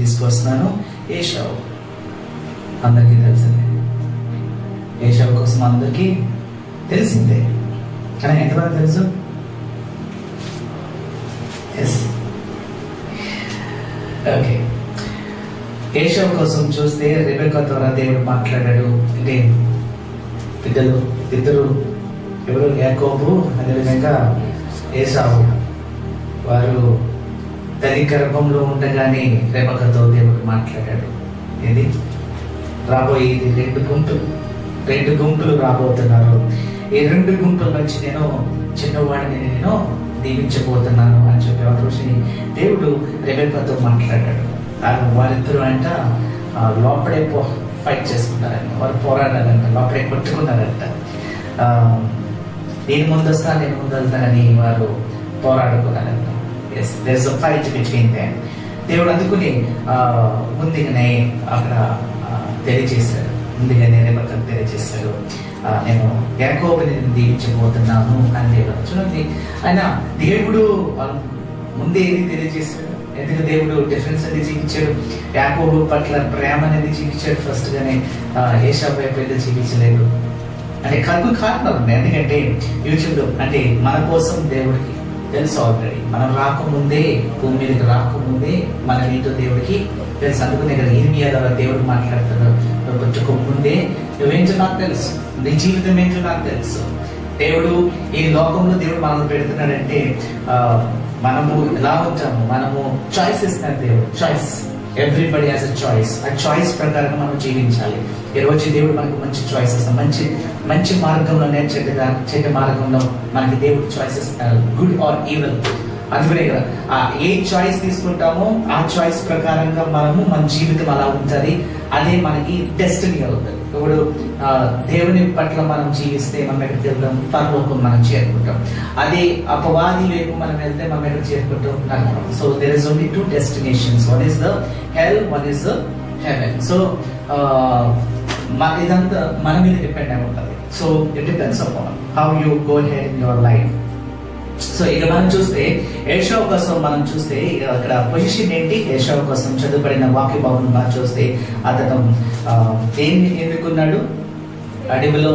తీసుకొస్తున్నాను. ఏశావు అందరికీ తెలిసిందే, ఏశావు కోసం అందరికీ తెలిసిందే. కానీ ఎంతమంది తెలుసు? ఓకే, ఏశావు కోసం చూస్తే రెబెకా ద్వారా దేవుడు మాట్లాడాడు. అంటే బిడ్డలు ఇద్దరు, ఎవరు? యాకోబు, అదేవిధంగా ఏశావు. వారు తల్లి గర్భంలో ఉండగానే రెబెకాతో దేవుడు మాట్లాడాడు. ఇది రాబోయేది రెండు గుంపులు రాబోతున్నారు. ఈ రెండు గుంపుల నుంచి నేను చిన్నవాడిని నేను దీవించబోతున్నాను అని చెప్పి ఆ రోజుని దేవుడు రెబెకాతో మాట్లాడాడు. వారిద్దరూ అంట లోపడే ఫైట్ చేసుకున్నారంట, వారు పోరాడారంట, లోపడే కొట్టుకున్నారంట. నేను ముందు వస్తాను, నేను ముందు వెళ్తానని వారు పోరాడుకున్నారంట. Yes, there is a fight between them. దేవుడు అందుకుని ముందుగానే అక్కడ తెలియజేశాడు, ముందుగానే రెబెకాకు తెలియజేశాడు, నేను యాకోబుని దీవించబోతున్నాను అని దేవుడు. చూడండి, ఆయన దేవుడు ముందే ఏది తెలియజేశాడు. ఎందుకు దేవుడు డిఫరెన్స్ అనేది చూపించాడు? యాకోబు పట్ల ప్రేమ అనేది చూపించాడు ఫస్ట్ గానే, ఏశావు వైపు అయితే చూపించలేదు. అంటే కారణాలు ఉన్నాయి. ఎందుకంటే యూట్యూబ్లో అంటే మన కోసం దేవుడికి తెలుసు ఆల్రెడీ. మనం రాకముందే, భూమి మీదకి రాకముందే మన నీతో దేవుడికి తెలుసు. అందుకునే కదా ఇర్మియా ద్వారా దేవుడు మాట్లాడుతున్నాడు, కొంచెం ముందే నువ్వేంటో నాకు తెలుసు, నీ జీవితం ఏంటో నాకు తెలుసు. దేవుడు ఈ లోకంలో దేవుడు మనల్ని పెడుతున్నాడంటే మనము ఎలా ఉంటాము, మనము చాయిస్ ఇస్తున్నాడు దేవుడు. Choice, everybody has a choice. ఆ చాయిస్ ప్రకారం మనం జీవించాలి. ఈ రోజు దేవుడు మనకు మంచి చాయిస్ ఇస్తాం. మంచి మార్గంలోనే చెడ్డ మార్గంలో మనకి దేవుడు చాయిస్ ఇస్తారు, గుడ్ ఆర్ ఈవిల్. అందుకనే కదా ఏ చాయిస్ తీసుకుంటామో ఆ చాయిస్ ప్రకారంగా మన జీవితం అలా ఉంటుంది. అదే మనకి డెస్టినీ అవుతుంది. ఇప్పుడు దేవుని పట్ల మనం జీవిస్తే మనం ఎక్కడికి వెళ్తాం? పరలోకం మనం చేరుకుంటాం. అదే అపవాది వైపు మనం వెళ్తే మనం ఎక్కడ చేరుకుంటాం? నరకం. So there is only two destinations, one is the hell, one is the heaven. So ఇదంతా మన మీద డిపెండ్ అయి ఉంటుంది. So it depends upon how you go head in your life. So ఇక మనం చూస్తే ఏశావు కోసం మనం చూస్తే అక్కడ పొజిషన్ ఏంటి? ఏశావు కోసం చదువుబడిన వాక్య భాగంగా చూస్తే అతను ఎందుకున్నాడు? అడవిలో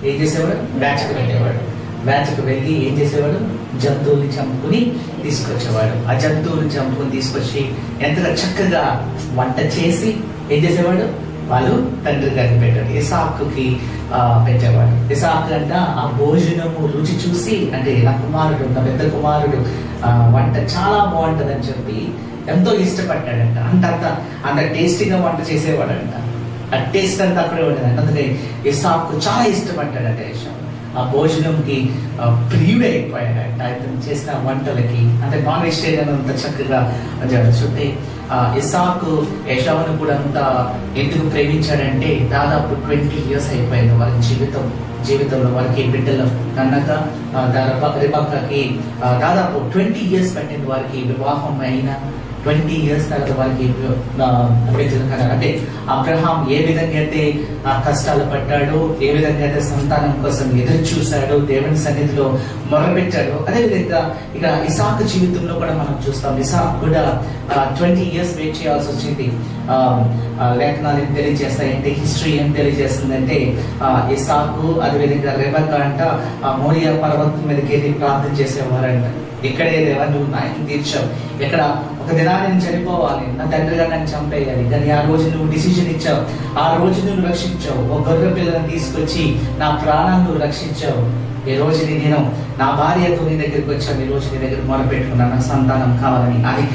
ఏం చేసేవాడు? వేటకు వెళ్ళేవాడు. వేటకు వెళ్ళి ఏం చేసేవాడు? జంతువుల్ని చంపుకుని తీసుకొచ్చేవాడు. ఆ జంతువుని చంపుకుని తీసుకొచ్చి ఎంతగా చక్కగా వంట చేసి ఏం చేసేవాడు? వాళ్ళు తండ్రి గారికి పెట్టాడు, ఇసాకుకి పెట్టేవాడు. ఇసాకు అంట ఆ భోజనము రుచి చూసి, అంటే నా కుమారుడు, నా పెద్ద కుమారుడు వంట చాలా బాగుంటదని చెప్పి ఎంతో ఇష్టపడ్డాడంట. అంత టేస్టీగా వంట చేసేవాడంట. ఆ టేస్ట్ అంతా అక్కడే ఉండేదంట. అందుకే ఇసాకు చాలా ఇష్టపడ్డాడంట. ఏశావు ఆ భోజనంకి ప్రియుడు అయిపోయాడంట, అతను చేసిన వంటలకి. అంటే నాన్ వెజిటేరియన్ అంత చక్కగా చూస్తే ఇసాకు ఏశావును కూడా అంత ఎందుకు ప్రేమించాడంటే దాదాపు 20 years అయిపోయింది వారి జీవితంలో వారికి బిడ్డలు కన్నాక. రెబెకాకి దాదాపు 20 years పట్టింది వారికి వివాహం అయిన. 20 years తర్వాత వారికి బిడ్డలు కన్నారు. అంటే అబ్రహాం ఏ విధంగా అయితే కష్టాలు పడ్డాడో, ఏ విధంగా అయితే సంతానం కోసం ఎదురు చూశాడో, దేవుని సన్నిధిలో మొరపెట్టాడో, అదేవిధంగా ఇక ఇసాకు జీవితంలో కూడా మనం చూస్తాం. ఇసాకు కూడా 20 years వెయిట్ చేయాల్సి వచ్చింది. లేఖనాలు ఏం తెలియజేస్తాయంటే, హిస్టరీ ఏం తెలియజేస్తుందంటే, ఇసాకు అదేవిధంగా రెబెకా అంట మోరియా పర్వతం మీదకి వెళ్ళి ప్రార్థన చేసేవారంట. ఇక్కడే దేవా నువ్వు నాయకుని తీర్చావు, ఇక్కడ ఒక దినాన్ని నేను చనిపోవాలి, నా తండ్రిగా నన్ను చంపేయాలి, కానీ ఆ రోజు నువ్వు డిసిజన్ ఇచ్చావు, ఆ రోజు నువ్వు రక్షించావు. ఒక గొర్రె పిల్లని తీసుకొచ్చి నా ప్రాణాన్ని నువ్వు రక్షించావు. ఈ రోజు నేను నా భార్యతో నీ దగ్గరికి వచ్చాను, ఈ రోజు నీ దగ్గర మొరపెట్టుకున్నాను, నాకు సంతానం కావాలని. అది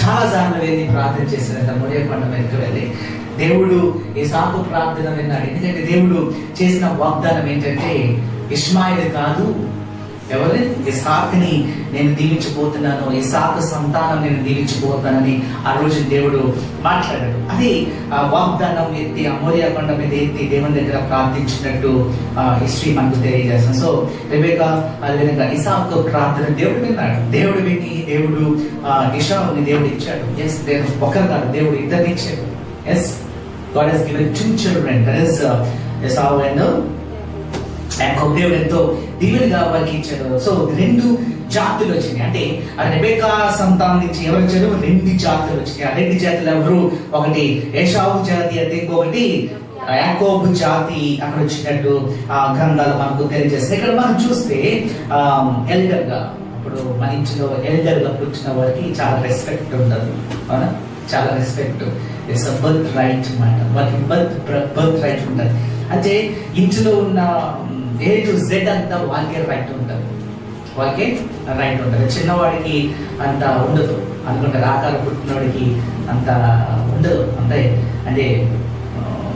చాలా సార్లు వెళ్ళి ప్రార్థన చేసినంత మోరియా కొండ మీదకి వెళ్ళి దేవుడు ఇసాకు ప్రార్థన విన్నాడు. ఎందుకంటే దేవుడు చేసిన వాగ్దానం ఏంటంటే, ఇష్మాయిల్ కాదు, ఎవరు? ఇసాకుని నేను దీవించబోతున్నాను, ఇసాకు సంతానం నేను దీవించబోతానని ఆ రోజు దేవుడు మాట్లాడాడు. అది వాగ్దానం ఎత్తి మోరియా కొండ మీద ఎత్తి దేవుని దగ్గర ప్రార్థించినట్టు హిస్టరీ మనకు తెలియజేస్తాం. సో రెబెకా అదేవిధంగా ఇసాకు ప్రార్థన దేవుడు విన్నాడు. దేవుడు విని దేవుడు ఇషావుని దేవుడు ఇచ్చాడు. ఎస్, ఒకరు కాదు, దేవుడు ఇద్దరిని ఇచ్చాడు. Yes, God has given 2 children, that is Esau and యాకోబు. దేవుడు ఎంతో దీవెనగా వారికి ఇచ్చాడు. సో రెండు జాతులు వచ్చినాయి. అంటే ఆ రెబెకా సంతానం నుంచి ఎవరు వచ్చారు? 2 జాతులు వచ్చినాయి. ఆ 2 జాతులు ఎవరు? ఒకటి ఏశావు జాతి, అయితే ఇంకొకటి యాకోబు జాతి అక్కడ వచ్చినట్టు ఆ గ్రంథాలు మనకు తెలియజేస్తాయి. ఇక్కడ మనం చూస్తే ఎల్డర్ గా, ఇప్పుడు మన ఇంట్లో ఎల్డర్ గా పుట్టిన వారికి చాలా రెస్పెక్ట్ ఉండదు, అవునా? చాలా రెస్పెక్ట్, ఇట్స్ బర్త్ రైట్ అన్నమాట. వారికి బర్త్ రైట్ ఉంటుంది. అంటే ఇంట్లో ఉన్న A to Z అంతా వాళ్ళకే రైట్ ఉంటుంది, వాళ్ళకే రైట్ ఉంటుంది. చిన్నవాడికి అంత ఉండదు అనుకుంటారు, ఆకారం పుట్టినవాడికి అంత ఉండదు. అంటే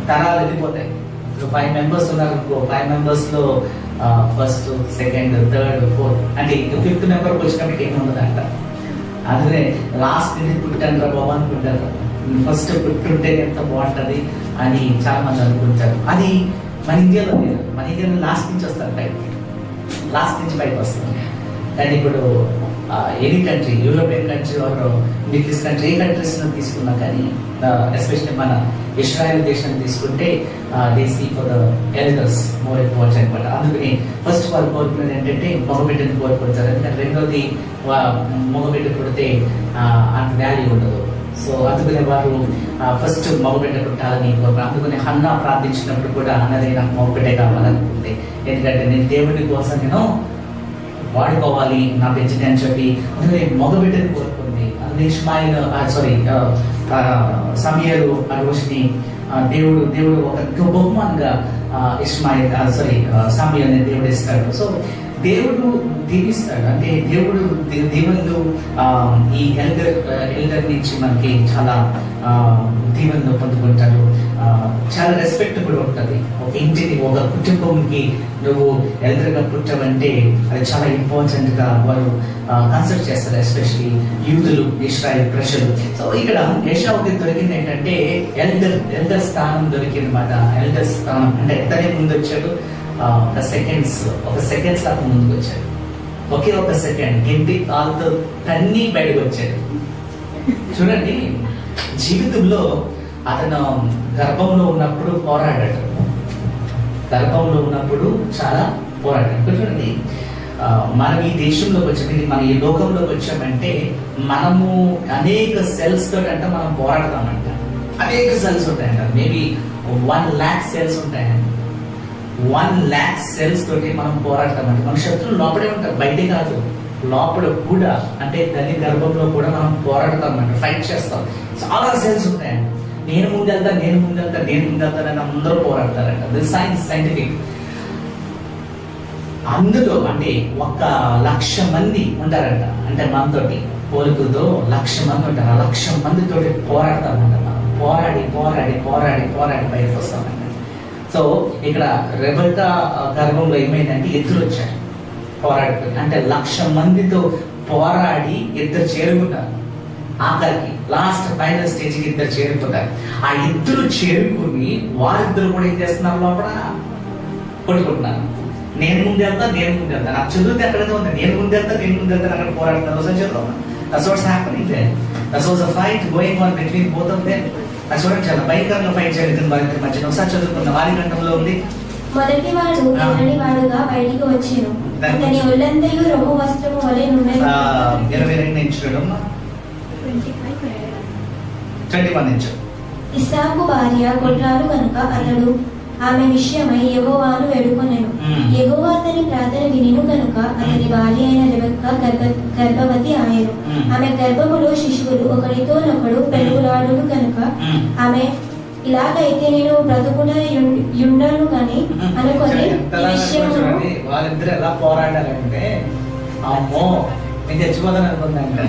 తరాలు వెళ్ళిపోతాయి. ఇప్పుడు 5 మెంబర్స్ ఉన్నారు అనుకో, 5 మెంబర్స్ లో ఫస్ట్, సెకండ్, థర్డ్, ఫోర్త్, అంటే 5th మెంబర్కి వచ్చినప్పటికి ఏమి ఉండదు అంట. అందుకనే లాస్ట్ నుంచి పుట్టాను రా బాబా అనుకుంటారు, ఫస్ట్ పుట్టుంటే ఎంత బాగుంటుంది అని చాలా మంది అనుకుంటారు. అది మన ఇండియాలో లేదు. మన ఇండియాలో లాస్ట్ నుంచి వస్తారు పైకి, లాస్ట్ నుంచి పైకి వస్తారు. కానీ ఇప్పుడు any country, European country or Middle East country, ఏ కంట్రీస్ తీసుకున్నా కానీ ఎస్పెషల్లీ మన ఇస్రాయల్ దేశాన్ని తీసుకుంటే they see for the elders more important అనమాట. అందుకని ఫస్ట్ వాళ్ళు కోరుకునేది ఏంటంటే మగబిడ్డని కోరుకుంటారు. ఎందుకంటే రెండోది మగబిడ్డ పుడితే అంత వాల్యూ ఉండదు. సో అందుకనే వారు ఫస్ట్ మగబిడ్డ పుట్టాలని కోరుకున్నారు. అందుకని హన్నా ప్రార్థించినప్పుడు కూడా అన్నది నాకు మగబిడ్డే కావాలనుకుంది, ఎందుకంటే నేను దేవుడి కోసం నేను వాడుకోవాలి నా పెంచితే అని చెప్పి అందుకని మగబిడ్డని కోరుకుంది. అందుకని ఇష్మాయిల్ సమయలు ఆ రోజుని దేవుడు ఒక బహుమానంగా ఇష్మాయిల్ సమయల్ని దేవుడు ఇస్తాడు. సో దేవుడు దీవిస్తాడు. అంటే దేవుడు దీవెనలు ఈ ఎల్డర్ నుంచి మనకి చాలా దీవెనలు పొందుకుంటారు. చాలా రెస్పెక్ట్ కూడా ఉంటుంది. ఒక ఇంటిని, ఒక కుటుంబంకి నువ్వు ఎల్డర్గా పుట్టవంటే అది చాలా ఇంపార్టెంట్ గా వారు కన్సిడర్ చేస్తారు, ఎస్పెషలీ యూదులు, ఇశ్రాయేల్ ప్రజలు. సో ఇక్కడ ఏశావుకి దొరికింది ఏంటంటే ఎల్డర్ స్థానం దొరికింది అన్నమాట. ఎల్డర్ స్థానం అంటే ఎంతనే ముందు వచ్చాడు, ఒక సెకండ్స్ లాగా ముందుకు వచ్చాడు. ఒకే ఒక సెకండ్ గింటి కాలుతో తన్ని బయటకు వచ్చాడు. చూడండి, జీవితంలో అతను గర్భంలో ఉన్నప్పుడు పోరాడాడు. గర్భంలో ఉన్నప్పుడు చాలా పోరాడాడు. చూడండి, మనం ఈ దేశంలోకి వచ్చాము, మన ఈ లోకంలోకి వచ్చామంటే మనము అనేక సెల్స్ తోటి అంటే మనం పోరాడతామంట. అనేక సెల్స్ ఉంటాయంట. మేబీ 1 lakh సెల్స్ ఉంటాయంట. 1 lakh సెల్స్ తోటి మనం పోరాడతామంటే మన శత్రువులు లోపడే ఉంటారు, బయటే కాదు, లోపల కూడా. అంటే తల్లి గర్భంలో కూడా మనం పోరాడతామంట, ఫైట్ చేస్తాం. చాలా సెల్స్ ఉంటాయండి. నేను ముందెళ్తానని అందరూ పోరాడతారంట. This scientific. అందులో అంటే 1,00,000 మంది ఉంటారంట. అంటే మనతోటి పోలికలతో 1,00,000 మంది ఉంటారు. ఆ 1,00,000 మందితోటి పోరాడతామంట. మనం పోరాడి బయటకు వస్తామంట. సో ఇక్కడ రెబెకా గర్భంలో ఏమైందంటే ఎద్దులు వచ్చారు పోరాడుతుంది. అంటే 1,00,000 మందితో పోరాడి ఇద్దరు చేరుకున్నారు. ఆఖరికి లాస్ట్ ఫైనల్ స్టేజ్ కి ఇద్దరు చేరుకున్నారు. ఆ ఇద్దరు చేరుకుని వారిద్దరు కూడా ఏం చేస్తున్నారు, లోపల కొట్టుకుంటున్నారు. నేను ముందెళ్తా. నాకు చదువుతే అక్కడనే ఉంది. నేను ముందెళ్తా అక్కడ పోరాడుతున్నారు. That's what's happening there. That was a fight going on between both of them. అది చూడండి, చాలా భయంకరంగా ఫైట్ జరుగుతుంది వారి మధ్యన. ఒకసారి చదువుకున్న వారి గంటంలో ఉంది. మొదటి వాడు ఎన్నడి వాడుగా బయటికి వచ్చాను. అతని ఒళ్ళంతయు రొమ్ము వస్త్రము వలె నుండెను. 22 నుంచి చూడమ్మా, 21 నుంచి. ఇస్సాకు భార్య గొడ్రాలు కనుక అతడు ఆమె విషయమై యెహోవాను వేడుకొనెను. యెహోవా అతని ప్రార్థన వినెను కనుక అతని భార్య అయిన రెబెక్కా గర్భవతి ఆయెను. ఆమె గర్భములో శిశువులు ఒకరితోనొకడు పెరుగులాడును కనుక ఆమె ఇలాగైతే నేను బ్రతుకుట యుండను గాని అనుకొని వాళ్ళిద్దరు ఎలా పోరాడారంటే, అమ్మో నేను చచ్చిపోతాను అనుకుందంట.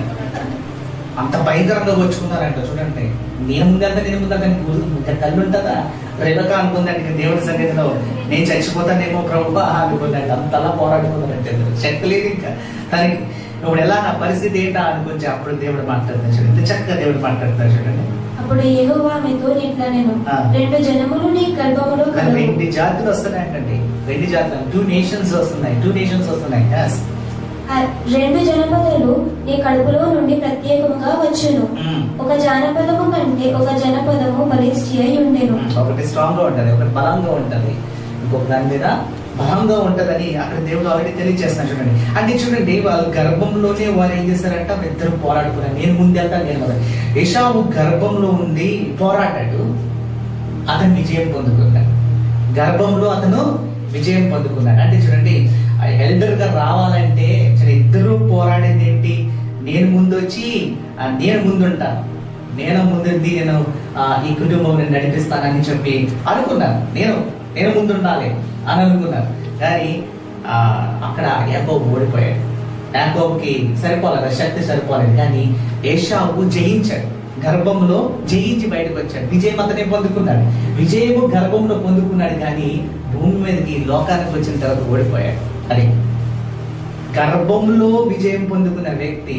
అంత భయంకరంగా వచ్చుకున్నారంట. చూడండి, నేను ముందంతా ఇంకా తల్లి ఉంటుందా? రెబెకా అనుకుందంటే దేవుడి సన్నిధిలో నేను చచ్చిపోతానేమో ప్రభువా అనుకుందంట. అంతలా పోరాడుకున్నారంటే శక్తి లేదు ఇంకా తనకి. ఇప్పుడు ఎలా నా పరిస్థితి ఏంటా అనుకుంటే అప్పుడు దేవుడు మాట్లాడుతాడు. చూడండి, ఎంత చక్కగా దేవుడు మాట్లాడతాడు. చూడండి, అప్పుడు యెహోవా ఆమెతో ఇట్లా నేను 2 జనములు నీ గర్భములో కలుగు. 2 జాతులు వస్తున్నాయంటండి. 2 జాతులు, 2 నేషన్స్ వస్తున్నాయి. 2 నేషన్స్ వస్తున్నాయి. 2 జనపదలు నీ కడుపులో నుండి ప్రత్యేకముగా వచ్చును. ఒక జానపదము కంటే ఒక జనపదము బలిష్ఠి అయి ఉండెను. ఒకటి స్ట్రాంగ్ గా ఉంటది, ఒకటి బలంగా ఉంటది, ఇంకొక దాని మీద బలంగా ఉంటదని అక్కడ దేవుడు ఆల్రెడీ తెలియజేస్తున్నాడు చూడండి. అంటే చూడండి, వాళ్ళు గర్భంలోనే వారు ఏం చేశారంట, ఇద్దరు పోరాడుకున్నారు. నేను ముందెళ్తా, నేను మొదలు. ఏశావు గర్భంలో ఉండి పోరాడాడు, అతను విజయం పొందుకున్నాడు. గర్భంలో అతను విజయం పొందుకున్నాడు. అంటే చూడండి, ఎల్డర్ గా రావాలంటే ఇద్దరు పోరాడేది ఏంటి, నేను ముందు వచ్చి నేను ముందుంటాను, నేను ముందుండి నేను ఈ కుటుంబం నేను నడిపిస్తానని చెప్పి అనుకున్నాను. నేను ముందుండాలి అని అనుకున్నాను. కానీ అక్కడ యాకోబు ఓడిపోయాడు. యాకోబుకి సరిపోలేదు, శక్తి సరిపోలేదు. కానీ ఏశావు జయించాడు, గర్భంలో జయించి బయటకు వచ్చాడు. విజయం అతనే పొందుకున్నాడు. విజయము గర్భంలో పొందుకున్నాడు. కానీ భూమి మీదకి లోకానికి వచ్చిన తర్వాత ఓడిపోయాడు. అది గర్భంలో విజయం పొందుకున్న వ్యక్తి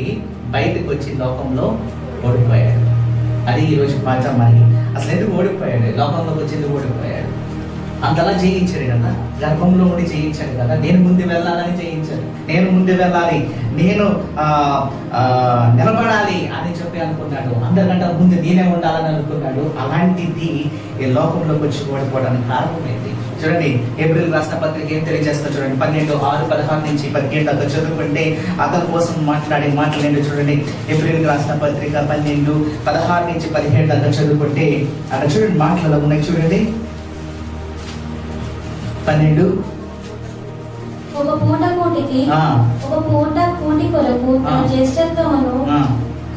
బయటకు వచ్చి లోకంలో ఓడిపోయాడు. అది ఈరోజు పాఠం. మరి అసలు ఎందుకు ఓడిపోయాడు, లోకంలోకి వచ్చేందుకు ఓడిపోయాడు? అంతలా జయించాడు కదా, గర్భంలో ఉండి జయించాడు కదా. నేను ముందు వెళ్ళాలని జయించాడు, నేను ముందు వెళ్ళాలి, నేను నిలబడాలి అని చెప్పి అనుకున్నాడు. అందరికంటే ముందు నేనే ఉండాలని అనుకున్నాడు. అలాంటిది ఈ లోకంలోకి వచ్చి ఓడిపోవడానికి కారణమైంది. చూడండి, ఏప్రిల్ రాసిన పత్రిక ఏం తెలియజేస్తా చూడండి. 12:6-16 నుంచి 17 దాకా చదువుకుంటే అతని కోసం మాట్లాడే మాటలేంటో చూడండి. ఏప్రిల్ రాసిన పత్రిక 12:16 నుంచి 17 దాకా చదువుకుంటే అక్కడ చూడండి మాటలు ఉన్నాయి. చూడండి 12. ఒక పూట కూటి కొరకు తన జ్యేష్ఠత్వమును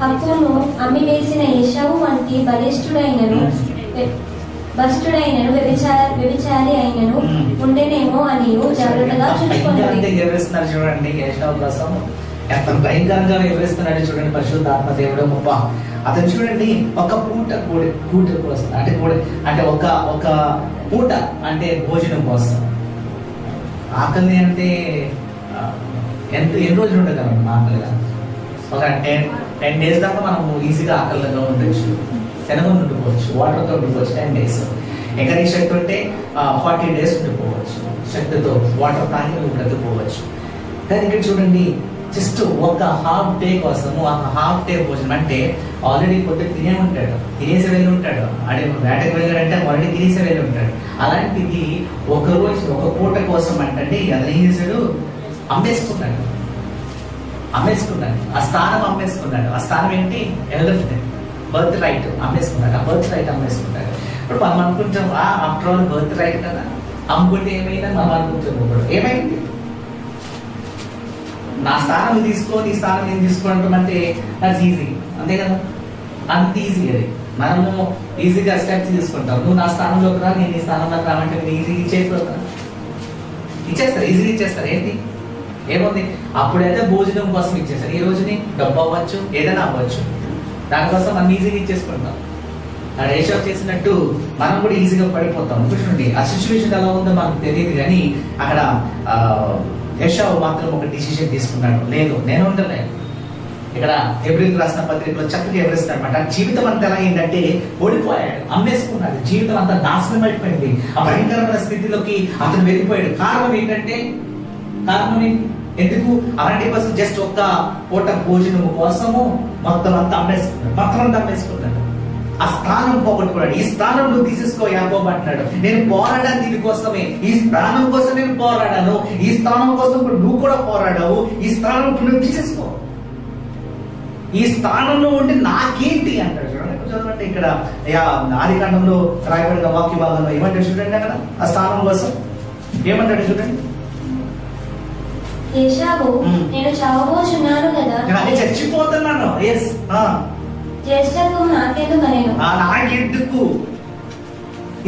హక్కును అమ్మి వేసిన ఏశావు వంటి బలిష్ఠుడైనను వ్యభిచారి అయినను ఉండేనేమో అని జాగ్రత్తగా చూసుకున్నాడు. చూడండి, ఏశావు కోసం ఎంత భయంకరంగా వివరిస్తున్నాడు చూడండి పరిశుద్ధాత్మ దేవుడు. అతను చూడండి, ఒక పూట కూట కోసం అంటే ఒక పూట అంటే భోజనం కోసం. ఆకలి అంటే ఎన్ని రోజులు ఉండగలం ఆకలిగా? ఒక 10 days దాకా మనం ఈజీగా ఆకలిగా ఉండొచ్చు, తినకుండా ఉండిపోవచ్చు, వాటర్తో ఉండిపోవచ్చు 10 days. ఇంకా నీ శక్తి ఉంటే 40 days ఉండిపోవచ్చు, శక్తితో వాటర్ తాగి నువ్వు బ్రతికిపోవచ్చు. కానీ ఇక్కడ చూడండి, జస్ట్ ఒక హాఫ్ డే కోసము, ఒక హాఫ్ డే భోజనం. అంటే ఆల్రెడీ పొద్దున తినేసి వెళ్ళి ఉంటాడు. అంటే వేటకు వెళ్ళాడంటే ఆల్రెడీ తినేసి వెళ్ళి ఉంటాడు. అలాంటిది ఒక రోజు ఒక పూట కోసం అంటే అతను ఏం చేశాడు, అమ్మేసుకున్నాడు. ఆ స్థానం అమ్మేసుకున్నాడు. ఆ స్థానం ఏంటి, బర్త్ రైట్ అమ్మేసుకున్నాడు. ఆ బర్త్ రైట్ అమ్మేసుకున్నాడు. ఇప్పుడు మనం అనుకుంటాం, ఆఫ్టర్ ఆల్ బర్త్ రైట్ కదా, అమ్ముకుంటే ఏమైనా మనం అనుకుంటాం. ఏమైంది, నా స్థానం తీసుకో, నీ స్థానం నేను తీసుకోవడం అంటే దట్స్ ఈజీ, అంతే కదా? అంత ఈజీ అది. మనము ఈజీగా స్టెప్స్ తీసుకుంటాం. నువ్వు నా స్థానంలోకి రా, నేను నీ స్థానంలోకి రామంటే నేను ఈజీగా ఇచ్చేస్తారు, ఈజీగా ఇచ్చేస్తారు. ఏంటి ఏముంది, అప్పుడైతే భోజనం కోసం ఇచ్చేస్తారు. ఈ రోజుని డబ్బు అవ్వచ్చు, ఏదైనా అవ్వచ్చు, దానికోసం మనం ఈజీగా ఇచ్చేసుకుంటాం. ఏషావు చేసినట్టు మనం కూడా ఈజీగా పడిపోతాం. చూడండి, ఆ సిచ్యువేషన్ ఎలా ఉందో మనకు తెలియదు. కానీ అక్కడ ఏషావు మాత్రం ఒక డిసిషన్ తీసుకున్నాడు, లేదు నేను ఉండలేను. ఇక్కడ ఏప్రిల్ రాసిన పత్రికలో చక్కగా వివరిస్తాడు అనమాట. జీవితం అంతా ఎలా అయిందంటే ఓడిపోయాడు, అమ్మేసుకున్నాడు. జీవితం అంతా నాశనం అయిపోయింది. ఆ భయంకరమైన స్థితిలోకి అతను వెళ్ళిపోయాడు. కారణం ఏంటంటే, ఎందుకు అలాంటి కోసం జస్ట్ ఒక్క పూట భోజనం కోసము మొత్తం అంతా అమ్మేసుకున్నాడు. ఆ స్థానం పోగొట్టుకున్నాడు. ఈ స్థానం నువ్వు తీసేసుకో యాకోబు అంటున్నాడు. నేను పోరాడాను దీనికోసమే, ఈ స్థానం కోసం నేను పోరాడాను, ఈ స్థానం కోసం నువ్వు కూడా పోరాడావు. ఈ స్థానం నువ్వు తీసేసుకో, ఈ స్థానంలో ఉంటే నాకేంటి అంటాడు. చూడండి ఇక్కడ ఆదికాండంలో రాయబడిన వాక్య భాగంలో ఏమంటాడు చూడండి. అక్కడ ఆ స్థానం కోసం ఏమంటాడు చూడండి. నేను చావబోచున్నాను కదా, చచ్చిపోతున్నాను, నాకెందుకు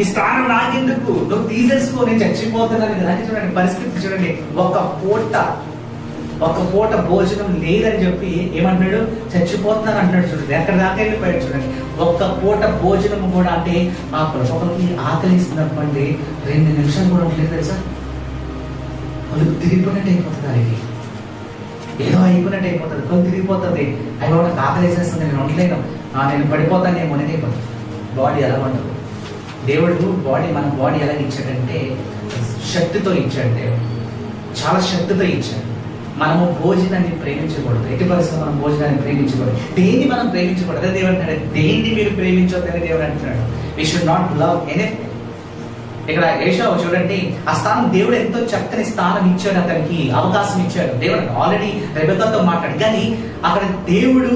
ఈ స్థానం, నాకెందుకు, నువ్వు తీసేసుకో, నేను చచ్చిపోతున్నాను కదా. చూడండి పరిస్థితి చూడండి. ఒక పూట భోజనం లేదని చెప్పి ఏమంటున్నాడు, చచ్చిపోతున్నాను అంటున్నాడు. చూడండి ఎక్కడ దాకా వెళ్ళిపోయాడు. చూడండి, ఒక్క పూట భోజనం కూడా అంటే ఒకరికి ఆకలి ఇస్తున్నప్పటి 2 నిమిషాలు కూడా ఉండలేదు తెలుసా. వాళ్ళకి తిరిగిపోయినట్టు అయిపోతుంది, దానికి ఏదో అయిపోయినట్టు అయిపోతుంది, కొన్ని తిరిగిపోతుంది. అవి కూడా ఆకలి వేసేస్తుంది, నేను ఉండలేను, నేను పడిపోతానేమో అనేది అయిపోతుంది. బాడీ ఎలా ఉంటుంది, దేవుడు మన బాడీ ఎలా ఇచ్చాడంటే శక్తితో ఇచ్చాడు. దేవుడు చాలా శక్తితో ఇచ్చాడు. మనము భోజనాన్ని ప్రేమించకూడదు, ఎట్టి పరిస్థితుల్లో మనం భోజనాన్ని ప్రేమించకూడదు. దేన్ని మనం ప్రేమించకూడదు, దేవుడు అంటాడు. దేన్ని మీరు ప్రేమించొద్దని దేవుడు అంటున్నాడు. We should not love anything. ఇక్కడ ఏషావు చూడండి, ఆ స్థానం దేవుడు ఎంతో చక్కని స్థానం ఇచ్చాడు, అతనికి అవకాశం ఇచ్చాడు. దేవుడు ఆల్రెడీ రెబెకాతో మాట్లాడు, కానీ అక్కడ దేవుడు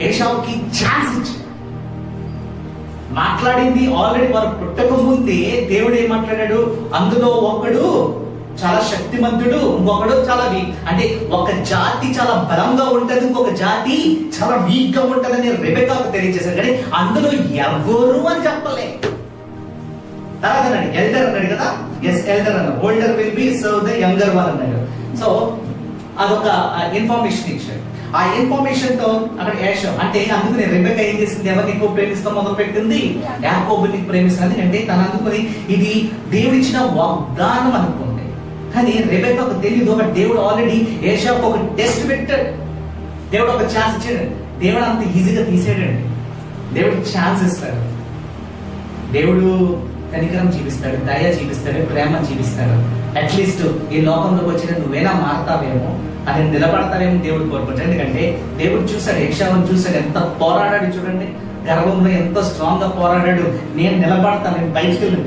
ఏషావుకి ఛాన్స్ ఇచ్చాడు. మాట్లాడింది ఆల్రెడీ వారు పుట్టక ముందే దేవుడు ఏం మాట్లాడాడు, అందులో ఒకడు చాలా శక్తిమంతుడు, ఇంకొకడు చాలా వీక్. అంటే ఒక జాతి చాలా బలంగా ఉంటది, ఇంకొక జాతి చాలా వీక్ గా ఉంటదని రెబెకాకు తెలియజేశాడు. కానీ అందులో ఎవరు అని చెప్పలే. తర్వాత అన్నాడు ఎల్డర్ అన్నాడు కదా, ఎస్ ఎల్డర్ అన్నాడు, older will be serve the younger one అన్నాడు. సో అదొక ఇన్ఫర్మేషన్ ఇచ్చాడు. ఆ ఇన్ఫర్మేషన్ తో అక్కడ ఏషావు అంటే అందుకని రెబెకా ఏం చేసింది, ఎవరిని ఎక్కువ ప్రేమిస్తాం మొదలు పెట్టింది, యాకోబుని ప్రేమిస్తుంది. అంటే తను అందుకుని ఇది దేవుడిచ్చిన వాగ్దానం అనుకుంది. కానీ రెబెకాకు తెలియదు, ఒక దేవుడు ఆల్రెడీ ఏషావుకు ఒక టెస్ట్ పెట్టాడు, దేవుడు ఒక ఛాన్స్ ఇచ్చాడు. దేవుడు అంత ఈజీగా తీసేయడండి, దేవుడు ఛాన్స్ ఇస్తాడు. దేవుడు కనికరం చూపిస్తాడు, దయ చూపిస్తాడు, ప్రేమ చూపిస్తాడు. అట్లీస్ట్ ఈ లోకంలోకి వచ్చిన నువ్వేనా మారుతావేమో, అది నిలబడతావేమో దేవుడు కోరుకుంటాడు. ఎందుకంటే దేవుడు చూశాడు, ఏషావుని చూశాడు, ఎంత పోరాడాడు చూడండి, గర్వంలో ఎంతో స్ట్రాంగ్ గా పోరాడాడు. నేను నిలబడతాను, నేను బయటికి వెళ్ళి.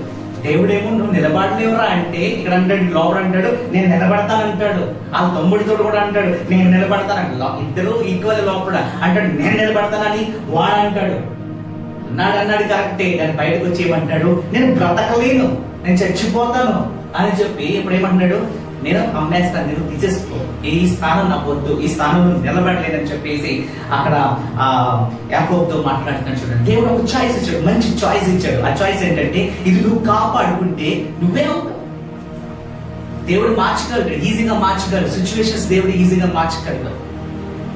దేవుడేమో నువ్వు నిలబడలేవురా అంటే ఇక్కడ అంటాడు, లోపల అంటాడు నేను నిలబడతానంటాడు. ఆ తమ్ముడితో కూడా అంటాడు నేను నిలబడతానంట. ఇద్దరు ఈక్వల్ లోపల అంటాడు నేను నిలబడతానని వాడు అంటాడు. అన్నాడు కరెక్టే, కానీ బయటకు వచ్చి ఏమంటాడు, నేను బ్రతకలేను, నేను చచ్చిపోతాను అని చెప్పి ఇప్పుడు ఏమంటున్నాడు, నేను అమ్మేస్తాను, నేను తీసేసుకో, ఈ స్థానం నాకు వద్దు, ఈ స్థానంలో నిలబడలేదని చెప్పేసి అక్కడ యాకోబుతో మాట్లాడుతున్నాడు. చూడండి, దేవుడు ఒక చాయిస్ ఇచ్చాడు, మంచి చాయిస్ ఇచ్చాడు. ఆ చాయిస్ ఏంటంటే ఇది నువ్వు కాపాడుకుంటే నువ్వే అవుతావు. దేవుడు మార్చగలడు, ఈజీగా మార్చగలడు సిచ్యువేషన్స్, దేవుడు ఈజీగా మార్చగలడు.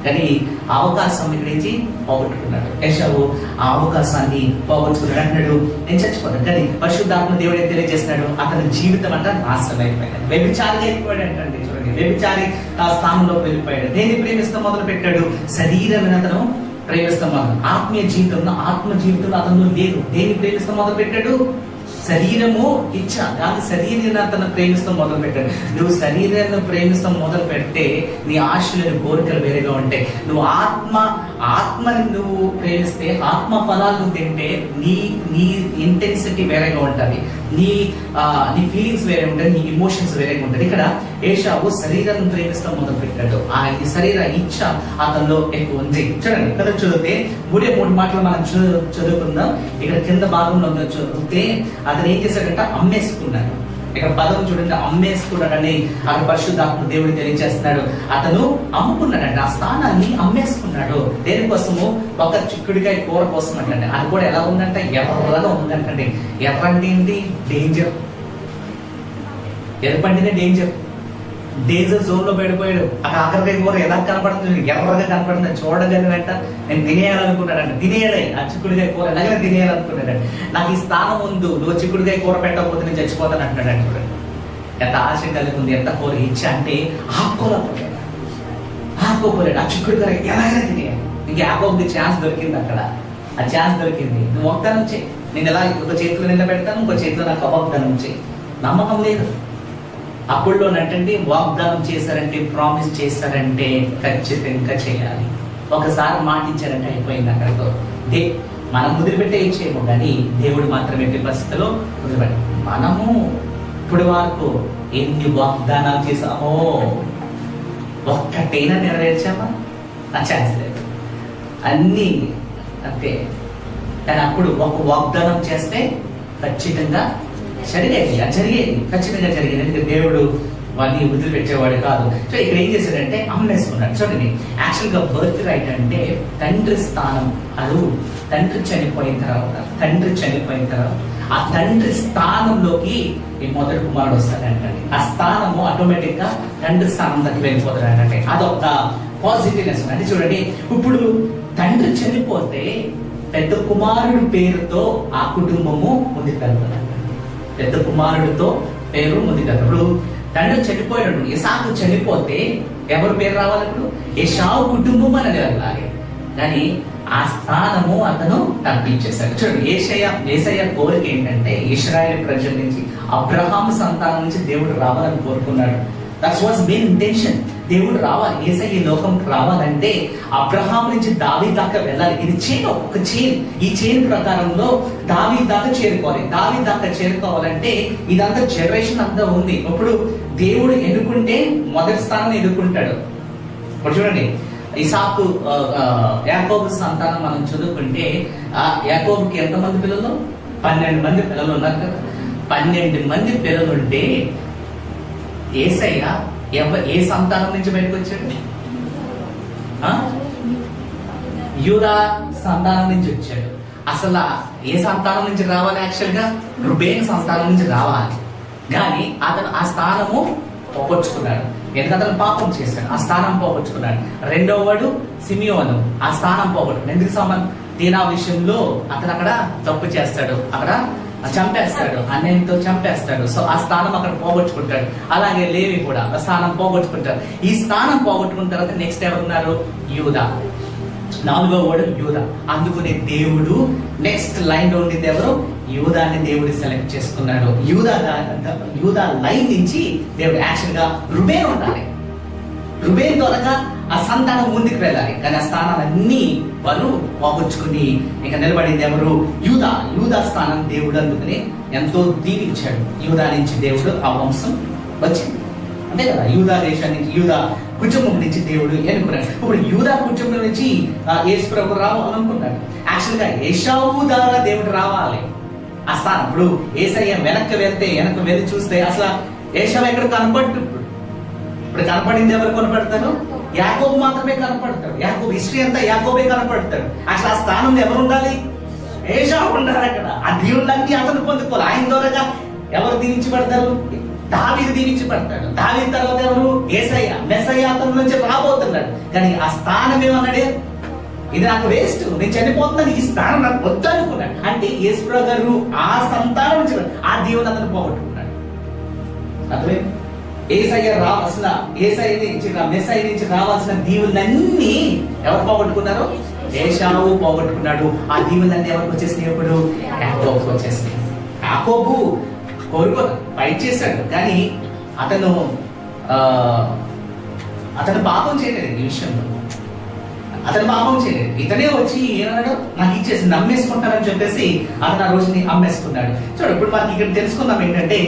కానీ ఆ అవకాశం ఇక్కడి పోగొట్టుకున్నాడు ఏషావు. ఆ అవకాశాన్ని పోగొట్టుకున్నాడు. అంటున్నాడు నేను చచ్చిపోతాను. కానీ పరిశుద్ధాత్మ దేవుడు ఏం తెలియజేస్తున్నాడు, అతని జీవితం అంతా నాశనం అయిపోయాడు, వ్యభిచారిగా అయిపోయాడు అంటే. చూడండి, వ్యభిచారి ఆ స్థానంలోకి వెళ్ళిపోయాడు. దేన్ని ప్రేమిస్తాం మొదలు పెట్టాడు, శరీరాన్ని అతను ప్రేమిస్తాం మొదలు. ఆత్మీయ జీవితంలో ఆత్మ జీవితంలో అతను లేదు. దేన్ని ప్రేమిస్తాం మొదలు పెట్టాడు, శరీరము ఇచ్చ, దాని శరీరాన్ని అతను ప్రేమిస్తాం మొదలు పెట్టాడు. నువ్వు శరీరాన్ని ప్రేమిస్తాం మొదలు పెడితే నీ ఆశలు కోరికలు వేరేగా ఉంటాయి. నువ్వు ఆత్మని నువ్వు ప్రేమిస్తే, ఆత్మ ఫలాలు తింటే నీ ఇంటెన్సిటీ వేరేగా ఉంటుంది, నీ ఫీలింగ్స్ వేరే ఉంటాయి, నీ ఇమోషన్స్ వేరేగా ఉంటుంది. ఇక్కడ ఏషావు శరీరాన్ని ప్రేమిస్తాం మొదలు పెట్టాడు. ఆ శరీర ఇచ్చ అతనిలో ఎక్కువ ఉంది. చూడండి కదా, చదివితే మూడు మాటలు మనం చదువుకుందాం. ఇక్కడ కింద భాగంలో చదివితే అతను ఏం చేశాడంటే అమ్మేసుకున్నాడు. ఇక్కడ పదం చూడండి, అమ్మేసుకున్నాడని అక్కడ పరిశుద్ధాత్మ దేవుడు తెలియజేస్తున్నాడు. అతను అమ్ముకున్నాడంట, ఆ స్థానాన్ని అమ్మేసుకున్నాడు. దేనికోసము, ఒక చిక్కుడికాయ కూర కోసం అంటండి. అది కూడా ఎలా ఉందంటే ఎర్రగా ఉందంటండి. ఎర్ర అంటే ఏంటి, డేంజర్. ఎర్రపంటినే డేంజర్ జోన్ లో పడిపోయాడు. అక్కడ ఆఖరికాయ కూర ఎలా కనపడుతుంది, ఎర్రగా కనపడుతుంది. చూడగానే వెంట నేను తినేయాలనుకున్నాడంట. తినేయాలి ఆ చిక్కుడుకాయ కూర, ఎలాగైనా తినేయాలనుకున్నాడంట. నాకు ఈ స్థానం ఉంది, నువ్వు చిక్కుడుకాయ కూర పెట్టకపోతే నేను చచ్చిపోతాను అంటున్నాడు. చూడండి ఎంత ఆశ కలిగి ఉంది, ఎంత కూర ఇచ్చ అంటే ఆపుకోలేకపోయాడు. ఆ చిక్కుడుకాయ ఎలాగైనా తినేయాలి. నీకు యాకోబుకి ఛాన్స్ దొరికింది, అక్కడ ఆ ఛాన్స్ దొరికింది. నువ్వు వాగ్దానం చేయి, నేను ఎలా ఒక చేతిలో నిలబెడతాను, ఇంకో చేతిలో నాకు వాగ్దానం చేయి. నమ్మకం లేదు. అప్పుడులోనంటే వాగ్దానం చేశారంటే, ప్రామిస్ చేశారంటే ఖచ్చితంగా చేయాలి. ఒకసారి మాట ఇచ్చారంటే అయిపోయింది అక్కడితో. మనం వదిలిపెట్టే ఇచ్చేయము, కానీ దేవుడు మాత్రం ఎట్టి పరిస్థితుల్లో వదిలిపెట్ట. మనము ఇప్పుడు వరకు ఎన్ని వాగ్దానాలు చేసామో ఒక్కటైనా నెరవేర్చామా? నా ఛాన్స్ లేదు, అన్నీ అంతే. కానీ అప్పుడు ఒక వాగ్దానం చేస్తే ఖచ్చితంగా జరిగేది ఖచ్చితంగా జరిగేది. దేవుడు వాళ్ళని వదిలిపెట్టేవాడు కాదు. సో ఇక్కడ ఏం చేశాడంటే అమ్మేసుకున్నాడు. చూడండి, యాక్చువల్ గా బర్త్ రైట్ అంటే తండ్రి స్థానం. అది తండ్రి చనిపోయిన తర్వాత ఆ తండ్రి స్థానంలోకి ఈ మొదటి కుమారుడు వస్తాడంటే ఆ స్థానము ఆటోమేటిక్ గా తండ్రి స్థానం దగ్గర వెళ్ళిపోతాడంటే అదొక పాజిటివ్నెస్. అంటే చూడండి, ఇప్పుడు తండ్రి చనిపోతే పెద్ద కుమారుడు పేరుతో ఆ కుటుంబము ముందుకు వెళ్తుంది. పెద్ద కుమారుడితో పేరు ముందుకు. ఇప్పుడు తండ్రి చనిపోయాడు, ఇసాకు చనిపోతే ఎవరు పేరు రావాలి? ఇప్పుడు ఏషావు కుటుంబం అనేది వెళ్ళాలి. కానీ ఆ స్థానము అతను తప్పించేశాడు. చూడండి, యేసయ్య కోరిక ఏంటంటే ఇశ్రాయేలు ప్రజల నుంచి, అబ్రహాము సంతానం నుంచి దేవుడు రావాలని కోరుకున్నాడు. That's was main intention. దేవుడు రావాలి, యేసయ్య ఈ లోకంకి రావాలంటే అబ్రహాం నుంచి దావీదు దాకా వెళ్ళాలి. ఇది చైన్, ఒక చైన్. ఈ చైన్ ప్రకారంలో దావీదు దాకా చేరుకోవాలి. దావీదు దాకా చేరుకోవాలంటే ఇదంతా జనరేషన్ అంతా ఉంది. ఇప్పుడు దేవుడు ఎన్నుకుంటే మొదటి స్థానం ఎన్నుకుంటాడు. ఇప్పుడు చూడండి, ఇసాకు యాకోబు సంతానం మనం చదువుకుంటే యాకోబుకి ఎంతమంది పిల్లలు? 12 మంది పిల్లలు ఉన్నారు కదా. 12 మంది పిల్లలు ఉంటే యేసయ్య ఏ సంతానం నుంచి బయటకు వచ్చాడు? యూదా సంతానం నుంచి వచ్చాడు. అసలు ఏ సంతానం నుంచి రావాలి? యాక్చువల్ గా రుబేన్ సంతానం నుంచి రావాలి. కానీ అతను ఆ స్థానము పోగొట్టుకున్నాడు. ఎందుకంటే అతను పాపం చేశాడు, ఆ స్థానం పోగొట్టుకున్నాడు. రెండవ వాడు సిమియోను, ఆ స్థానం పోగొట్టుకున్నాడు. ఎందుకు? దీనా విషయంలో అతను అక్కడ తప్పు చేస్తాడు, అక్కడ చంపేస్తాడు, అన్యాయంతో చంపేస్తాడు. సో ఆ స్థానం అక్కడ పోగొట్టుకుంటాడు. అలాగే లేవి కూడా ఆ స్థానం పోగొట్టుకుంటారు. ఈ స్థానం పోగొట్టుకున్న తర్వాత నెక్స్ట్ ఎవరున్నారు? యూదా. 4వ వాడు యూదా. అందుకునే దేవుడు నెక్స్ట్ లైన్ లో ఉండేది ఎవరు? యూదాని దేవుడు సెలెక్ట్ చేసుకున్నాడు. యూదా లైన్ నుంచి దేవుడు యాక్చువల్ గా రుబేన్ ఉండాలి. రుబేన్ ద్వారా ఆ సంతానం ముందుకు వెళ్ళాలి. కానీ ఆ స్థానాలన్నీ వాళ్ళు పోగొచ్చుకుని ఇక నిలబడింది ఎవరు? యూదా స్థానం దేవుడు అందుకుని ఎంతో దీవించాడు. యూదా నుంచి దేవుడు ఆ వంశం వచ్చింది, అంతే కదా. యూదా దేశానికి, యూదా కుటుంబం నుంచి దేవుడు ఎన్నుకున్నాడు. ఇప్పుడు యూదా కుటుంబం నుంచి యేసు ప్రభు రావాలనుకున్నాడు. యాక్చువల్ గా ఏశావు ద్వారా దేవుడు రావాలి ఆ స్థానం. ఇప్పుడు యేసయ్య వెనక్కి వెళ్ళి చూస్తే అసలు ఏశావు ఎక్కడ కనపడ్డు? ఇప్పుడు కనపడింది ఎవరు కనపడతారు? యాకోబు మాత్రమే కనపడతాడు. యాకోబు హిస్టరీ అంతా యాకోబే కనపడతాడు. అసలు ఆ స్థానంలో ఎవరు ఉండాలి? ఏశావు ఉండాలి. అక్కడ ఆ దీవులన్నీ అతను పొందుకోవాలి. ఆయన ద్వారా ఎవరు దీవించబడతారు? దావీదు దీవించబడతాడు. దావీదు తర్వాత ఎవరు? యేసయ్య, మెస్సయ్య అతని నుంచి రాబోతున్నాడు. కానీ ఆ స్థానం ఏమన్నాడే? ఇది నాకు వేస్ట్, నేను చనిపోతున్నాను, ఈ స్థానం నాకు వద్దు అనుకున్నాడు. అంటే యేసుప్రభు గారు ఆ సంతానం నుంచి ఆ దీవుని అతను పోగొట్టుకున్నాడు. అర్థమే? యేసయ్య రావాల్సిన, మెస్సయ్య నుంచి రావాల్సిన దీవులన్నీ ఎవరు పోగొట్టుకున్నారు? ఏశావు పోగొట్టుకున్నాడు. ఆ దీవులన్నీ ఎవరికి వచ్చేసినాయి? ఇప్పుడు యాకోబుకి వచ్చేసినాయి. యాకోబు కోరుకోదు, ఫైట్ చేశాడు. కానీ అతను పాపం చేయలేదు. ఈ విషయంలో అతను పాపం చేయలేదు. ఇతనే వచ్చి ఏమన్నాడు? నాకు ఇచ్చేసి నమ్మేసుకుంటానని చెప్పేసి అతను ఆ రోజుని అమ్మేసుకున్నాడు. చూడు, ఇప్పుడు మనకి ఇక్కడ తెలుసుకుందాం ఏంటంటే,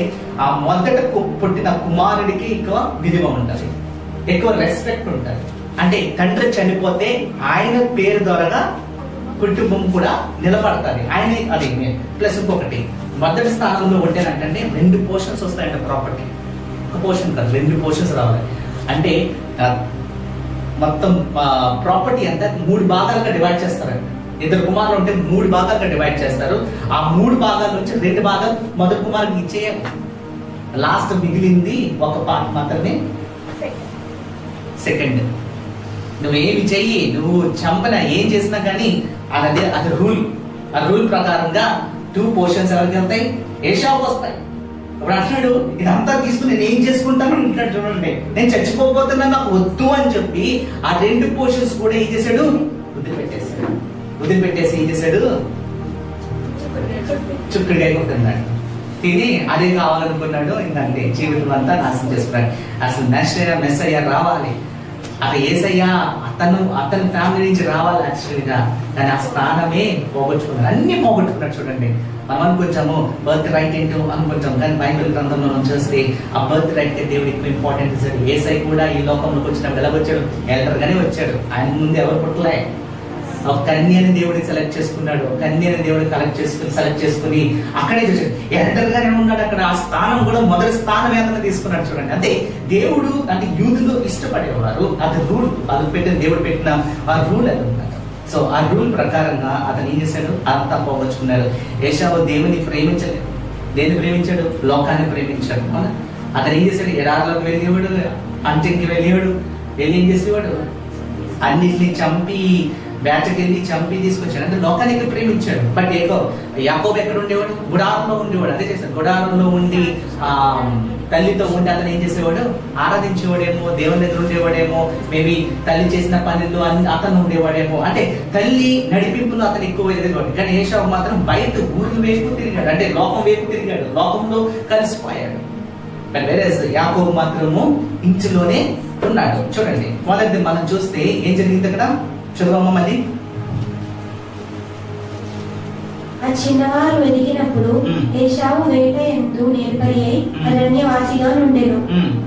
ఆ మొదట పుట్టిన కుమారుడికి ఎక్కువ విలువ ఉంటుంది, ఎక్కువ రెస్పెక్ట్ ఉంటుంది. అంటే తండ్రి చనిపోతే ఆయన పేరు ద్వారా కుటుంబం కూడా నిలబడతాది. ఆయన అది ప్లస్ ఇంకొకటి, మొదటి స్థానంలో ఉంటేనంటే 2 పోర్షన్స్ వస్తాయంట ప్రాపర్టీ. ఒక పోర్షన్ కాదు, 2 పోర్షన్స్ రావాలి. అంటే మొత్తం ప్రాపర్టీ అంతా 3 భాగాలుగా డివైడ్ చేస్తారంట. 2 కుమారులు ఉంటే 3 భాగాలుగా డివైడ్ చేస్తారు. ఆ 3 భాగాల నుంచి 2 భాగాలు మొదటి కుమారుడికి ఇచ్చేయాలి. లాస్ట్ మిగిలింది ఒక పార్ట్ మాత్రమే సెకండ్. నువ్వేమి చెయ్యి, నువ్వు చంపన ఏం చేసినా కానీ అది రూల్. ఆ రూల్ ప్రకారంగా 2 పోర్షన్స్ ఎవరికి వెళ్తాయి? ఏశావుకి వస్తాయి. ఇప్పుడు అంటున్నాడు, ఇదంతా తీసుకుని నేను ఏం చేసుకుంటాను అంటున్నాడు. చూడండి, నేను చచ్చిపోతున్నా, నాకు వద్దు అని చెప్పి ఆ 2 పోర్షన్స్ కూడా ఏం చేశాడు? వదిలిపెట్టేసి ఏం చేశాడు? చుక్కుడుకాయ కొట్టున్నాడు. తిని అదే కావాలనుకున్నాడు. ఇంకంటే జీవితం అంతా నాశనం చేసుకున్నాడు. అసలు మెస్సయ్య రావాలి, అది యేసయ్య అతని ఫ్యామిలీ నుంచి రావాలి యాక్చువల్గా. కానీ ఆ స్థానమే పోగొట్టుకున్నాడు, అన్ని పోగొట్టుకున్నాడు. చూడండి, మనం అనుకుంటాము బర్త్ రైట్ ఏంటో అనుకుంటాం, కానీ బైబిల్ గ్రంథంలో మనం చూస్తే ఆ బర్త్ రైట్ కి దేవుడు ఎక్కువ ఇంపార్టెంట్ ఇచ్చాడు. యేసయ్య కూడా ఈ లోకంలోకి వచ్చినప్పుడు ఎలా వచ్చాడు? ఎల్డర్ గానే వచ్చాడు. ఆయన ముందు ఎవరు పుట్టలే. ఒక కన్యని దేవుడిని సెలెక్ట్ చేసుకున్నాడు. కన్యని దేవుడు సెలెక్ట్ చేసుకుని అక్కడే చూసాడు. ఎల్డర్ గానే ఉన్నాడు అక్కడ. ఆ స్థానం కూడా మొదటి స్థానం ఏమన్నా తీసుకున్నాడు. చూడండి, అంటే దేవుడు అంటే యూదులు ఇష్టపడేవారు. అది రూల్, అది దేవుడు పెట్టిన ఆ రూల్ అది ఉన్నారు. సో ఆ రూల్ ప్రకారంగా అతను ఏం చేశాడు? అంతా పోగొచ్చుకున్నాడు. ఏశావు దేవుని ప్రేమించలేదు. దేన్ని ప్రేమించాడు? లోకాన్ని ప్రేమించాడు. అతను ఏం చేశాడు? ఎడారిలోకి వెళ్ళేవాడు, అంచెకి వెళ్ళేవాడు. వెళ్ళి ఏం చేసేవాడు? అన్నిటిని చంపి, వేటకెళ్ళి చంపి తీసుకొచ్చాడు. అంటే లోకానికి ప్రేమించాడు. బట్ యాకోబు ఎక్కడ ఉండేవాడు? గుడారంలో ఉండేవాడు. అదే చేస్తాడు. గుడారంలో ఉండి తల్లితో ఉండి అతను ఏం చేసేవాడు? ఆరాధించేవాడేమో, దేవుని దగ్గర ఉండేవాడేమో, మేబీ తల్లి చేసిన పనుల్లో అతను ఉండేవాడేమో. అంటే తల్లి నడిపింపులో అతను ఎక్కువ ఎదిగేవాడు. కానీ ఏశావు మాత్రం బయట ఊరు వైపు తిరిగాడు, అంటే లోకం వైపు తిరిగాడు, లోకంలో కలిసిపోయాడు. వేరే యాకోబు మాత్రము ఇంచులోనే ఉన్నాడు. చూడండి, మొదటిది మనం చూస్తే ఏం జరిగింది అక్కడ, చదువమ్మ మళ్ళీ. ఆ చిన్నవారు ఎదిగినప్పుడు ఏశావు వేట ఎందు నేర్పరి అయి అరణ్యవాసిగా నుండెను.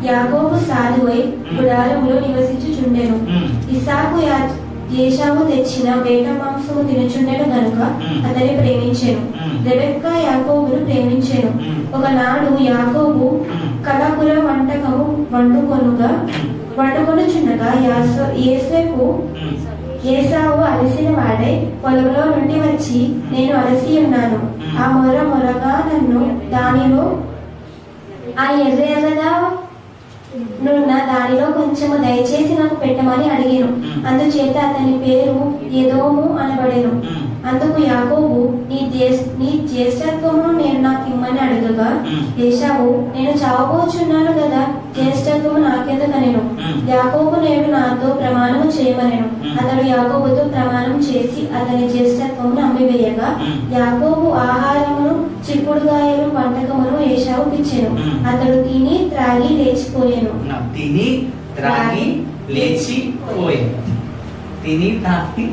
యాకోబు సాధువై గుడారములో నివసించుచుండెను. ఇస్సాకు ఏశావు తెచ్చిన వేట మాంసము తినుచుండెను గనుక అతని ప్రేమించెను. రెబెక్కా యాకోబును ప్రేమించెను. ఒకనాడు యాకోబు కలపుర వంటకము వండుకొనుచుండగా యోసేపు ఏశావు అలసిన వాడై పొలంలో నుండి వచ్చి, నేను అలసి ఉన్నాను, ఆ మొరగా నన్ను దానిలో ఆ ఎర్రగా నున్న దానిలో కొంచెము దయచేసి నాకు పెట్టమని అడిగాను. అందుచేత అతని పేరు ఎదోము అనబడెను. అందుకు యాకోబు, నీ జ్యేష్ఠత్వమును నేను నాకు ఇమ్మని అడగగా ఏశావు, నేను చావబోచున్నాను కదా, జ్యేష్ఠత్వము నాకెందుకనెను. యాకోబు నేడు నాతో ప్రమాణము చేయమనెను. అతడు యాకోబుతో ప్రమాణం చేసి అతని జ్యేష్ఠత్వమును అమ్మివేయగా యాకోబు ఆహారమును చిక్కుడుగాయలు వంటకమును ఏశావుకు ఇచ్చెను. అతడు తిని త్రాగి లేచిపోయాను. తిని త్రాగి లేచిపోయాను. తిని త్రాగి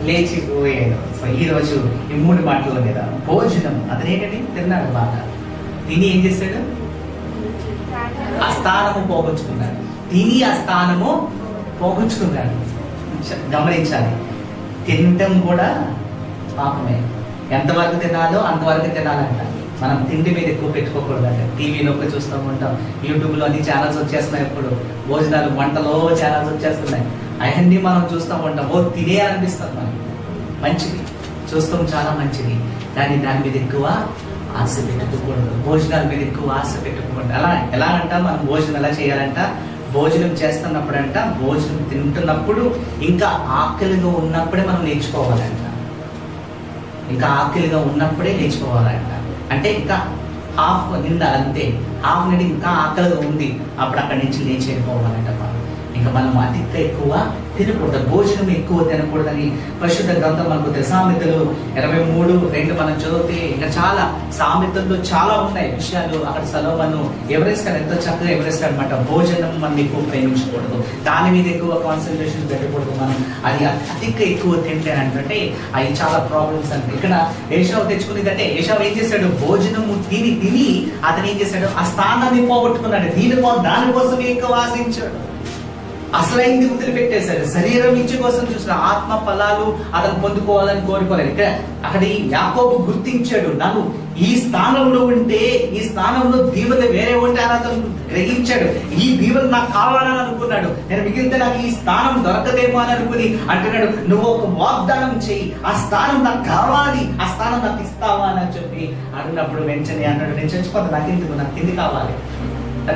లేచిపోయాడు. సో ఈ రోజు ఈ 3 మాటల మీద భోజనం, అతనేంటండి తిన్నాడు బాగా. తిని ఏం చేశాడు, ఆ స్థానము పోగొచ్చుకున్నాడు. తిని ఆ స్థానము పోగొచ్చుకున్నాడు. గమనించాలి, తినటం కూడా పాపమే. ఎంతవరకు తినాలో అంతవరకు తినాలంట. మనం తిండి మీద ఎక్కువ పెట్టుకోకూడదంట. టీవీలో చూస్తూ ఉంటాం, యూట్యూబ్లో అన్ని ఛానల్స్ వచ్చేస్తున్నాయి. ఇప్పుడు భోజనాలు, వంటలో ఛానల్స్ వచ్చేస్తున్నాయి. అవన్నీ మనం చూస్తూ ఉంటాం. తినే అనిపిస్తుంది మనకి. మంచిది, చూస్తాం, చాలా మంచిది. కానీ దాని మీద ఎక్కువ ఆశ పెట్టుకోకూడదు. భోజనాల మీద ఎక్కువ ఆశ పెట్టుకోకూడదు. ఎలా అంట, మనం భోజనం ఎలా చేయాలంట, భోజనం చేస్తున్నప్పుడంట, భోజనం తింటున్నప్పుడు ఇంకా ఆకలిగా ఉన్నప్పుడే మనం నేర్చుకోవాలంట. ఇంకా ఆకలిగా ఉన్నప్పుడే నేర్చుకోవాలంట. అంటే ఇంకా హాఫ్ నిండా, అంతే హాఫ్ నిండి ఇంకా ఆకలిగా ఉంది, అప్పుడు అక్కడి నుంచి లేచేయకపోవాలంట. ఇంకా మనం అతిగా ఎక్కువ తినకూడదు, భోజనం ఎక్కువ తినకూడదని పరిశుద్ధ గ్రంథం మనకు తెలుసు. సామెతలు 23:2 మనం చదివితే ఇంకా చాలా సామెతల్లో చాలా ఉన్నాయి విషయాలు. అక్కడ సొలొమోను ఎవరేస్తాడు, ఎంతో చక్కగా ఎవరేస్తాడు అనమాట. భోజనం మనం ఎక్కువ ప్రేమించకూడదు, దాని మీద ఎక్కువ కాన్సన్ట్రేషన్ పెట్టకూడదు. మనం అది అతిగా ఎక్కువ తింటే అంటే అవి చాలా ప్రాబ్లమ్స్ అంటే. ఇక్కడ ఏశావు తెచ్చుకునేదంటే, ఏశావు ఏం చేశాడు, భోజనము తిని అతను ఏం చేశాడు, ఆ స్థానాన్ని పోగొట్టుకున్నాడు. దానికోసం ఎక్కువ ఆశించాడు. అసలైంది వదిలిపెట్టేశాడు. శరీరం ఇచ్చి కోసం చూసిన ఆత్మ ఫలాలు అతను పొందుకోవాలని కోరుకోలేదు. ఇక్కడ అక్కడ యాకోబు గుర్తించాడు, నన్ను ఈ స్థానంలో ఉంటే, ఈ స్థానంలో దీవెన వేరే ఉంటే అని అతను గ్రహించాడు. ఈ దీవెన నాకు కావాలని అనుకున్నాడు. నేను మిగిలితే నాకు ఈ స్థానం దొరకదేమో అని అనుకుని అంటున్నాడు, నువ్వు ఒక వాగ్దానం చెయ్యి, ఆ స్థానం నాకు కావాలి, ఆ స్థానం నాకు ఇస్తావా అని చెప్పి అడిగినప్పుడు వెంటనే అన్నాడు, నేను చచ్చిపోతాను, నాకెందుకు, నాకు తిండి కావాలి,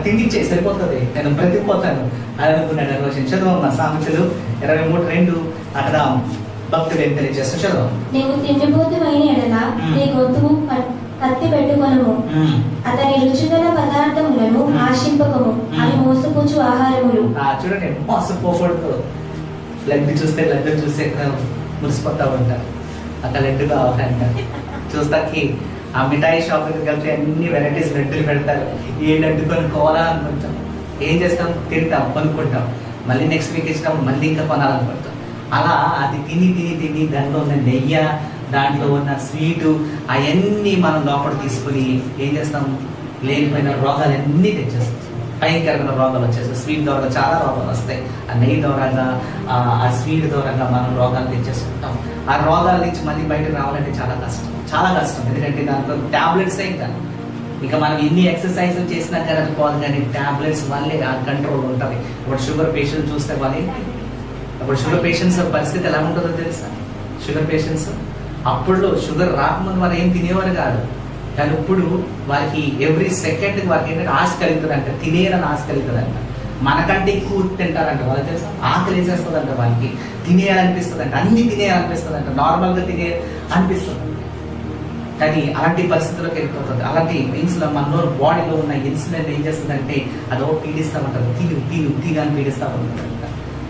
తిండి ఇచ్చే సరిపోతుంది, నేను బ్రతికిపోతాను అని అనుకున్నాడు. రోజు చదువు సామెతలు 23:2 అక్కడ భక్తులు ఏం తెలియజేస్తారు, చదువు. నీవు తిండిపోతువైన ఎడల నీ గొంతుకు కత్తి పెట్టుకొనుము, అతని రుచిగల పదార్థములను ఆశింపకము, అవి మోసపుచ్చు ఆహారములు. చూడండి, మోసపోకూడదు. లడ్డు చూస్తే మురిసిపోతా ఉంటారు. అక్కడ లడ్డు కావాలంట. చూస్తాకి ఆ మిఠాయి షాప్ దగ్గరికి వెళ్తే అన్ని వెరైటీస్ లడ్డులు పెడతారు. ఏ లడ్డు కొనుక్కోవాలా అనుకుంటాం, ఏం చేస్తాం, తింటాం, కొనుక్కుంటాం, మళ్ళీ నెక్స్ట్ వీక్ ఇచ్చినప్పుడు మళ్ళీ ఇంకా కొనాలనుకుంటాం. అలా అది తిని దాంట్లో ఉన్న నెయ్యి, దాంట్లో ఉన్న స్వీటు, అవన్నీ మనం లోపల తీసుకుని ఏం చేస్తాం, లేనిపోయిన రోగాలన్నీ తెచ్చేస్తాం. భయంకరమైన రోగాలు వచ్చేస్తాయి. స్వీట్ ద్వారా చాలా రోగాలు వస్తాయి. ఆ నెయ్యి ద్వారాగా, ఆ స్వీట్ ద్వారాగా మనం రోగాలు తెచ్చేసుకుంటాం. ఆ రోగాల నుంచి మళ్ళీ బయటకు రావాలంటే చాలా కష్టం. ఎందుకంటే దాంట్లో టాబ్లెట్స్ ఇంకా మనం ఎన్ని ఎక్సర్సైజులు చేసినా కానీ అది పోదు. కానీ టాబ్లెట్స్ వల్లే ఆ కంట్రోల్ ఉంటుంది. ఇప్పుడు షుగర్ పేషెంట్ చూస్తే ఇప్పుడు షుగర్ పేషెంట్స్ పరిస్థితి ఎలా ఉంటుందో తెలుసా? షుగర్ పేషెంట్స్ అప్పుడు షుగర్ రాకముందు వారు ఏం తినేవారు కాదు. కానీ ఇప్పుడు వారికి ఎవ్రీ సెకండ్ వారికి ఏంటంటే ఆశ కలుగుతుందంట, తినేయాలని ఆశ కలుగుతుందంట. మనకంటే ఎక్కువ తింటారంట. వాళ్ళకి తెలుసా, ఆకలి వేసేస్తుందంట, వాళ్ళకి తినేయాలనిపిస్తుందంట, అన్ని తినేయాలనిపిస్తుందంట, నార్మల్గా అనిపిస్తుంది. కానీ అలాంటి పరిస్థితుల్లోకి వెళ్ళిపోతుంది. అలాంటి ఇన్సులిన్ మనలో బాడీలో ఉన్న ఇన్సులిన్ ఏం చేస్తుందంటే అదో పీడిస్తూ ఉంటుంది. తిని అని పీడిస్తూ ఉంటుంది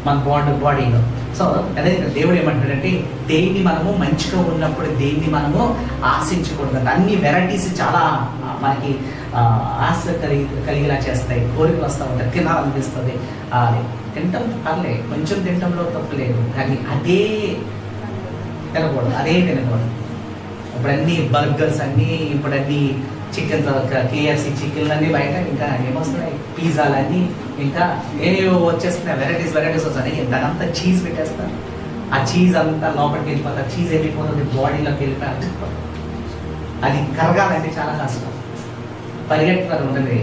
మన బాడీలో. సో అదే దేవుడు ఏమంటాడంటే దేన్ని మనము మంచిగా ఉన్నప్పుడు దేన్ని మనము ఆశించకూడదు. అన్ని వెరైటీస్ చాలా మనకి ఆశ కలిగేలా చేస్తాయి, కోరికలు వస్తూ ఉంటాయి, తినాలనిపిస్తుంది. తింటాం పర్లే, కొంచెం తింటంలో తప్పు లేదు, కానీ అదే తినకూడదు, అదే తినకూడదు. ఇప్పుడు అన్ని బర్గర్స్ అన్నీ, ఇప్పుడు అన్ని చికెన్ KFC చికెన్లు అన్నీ బయట ఇంకా ఏమొస్తున్నాయి, పిజ్జాలు అన్నీ ఇంకా ఏవేవో వచ్చేస్తున్నాయి, వెరైటీస్ వస్తాయి. దానంతా చీజ్ పెట్టేస్తారు, ఆ చీజ్ అంతా లోపలికి వెళ్ళిపోతారు, చీజ్ వెళ్ళిపోతుంది బాడీలోకి వెళ్ళిపోతుంది. అది కరగాలంటే చాలా కష్టం. పరిగెత్తారు ఉంటుంది,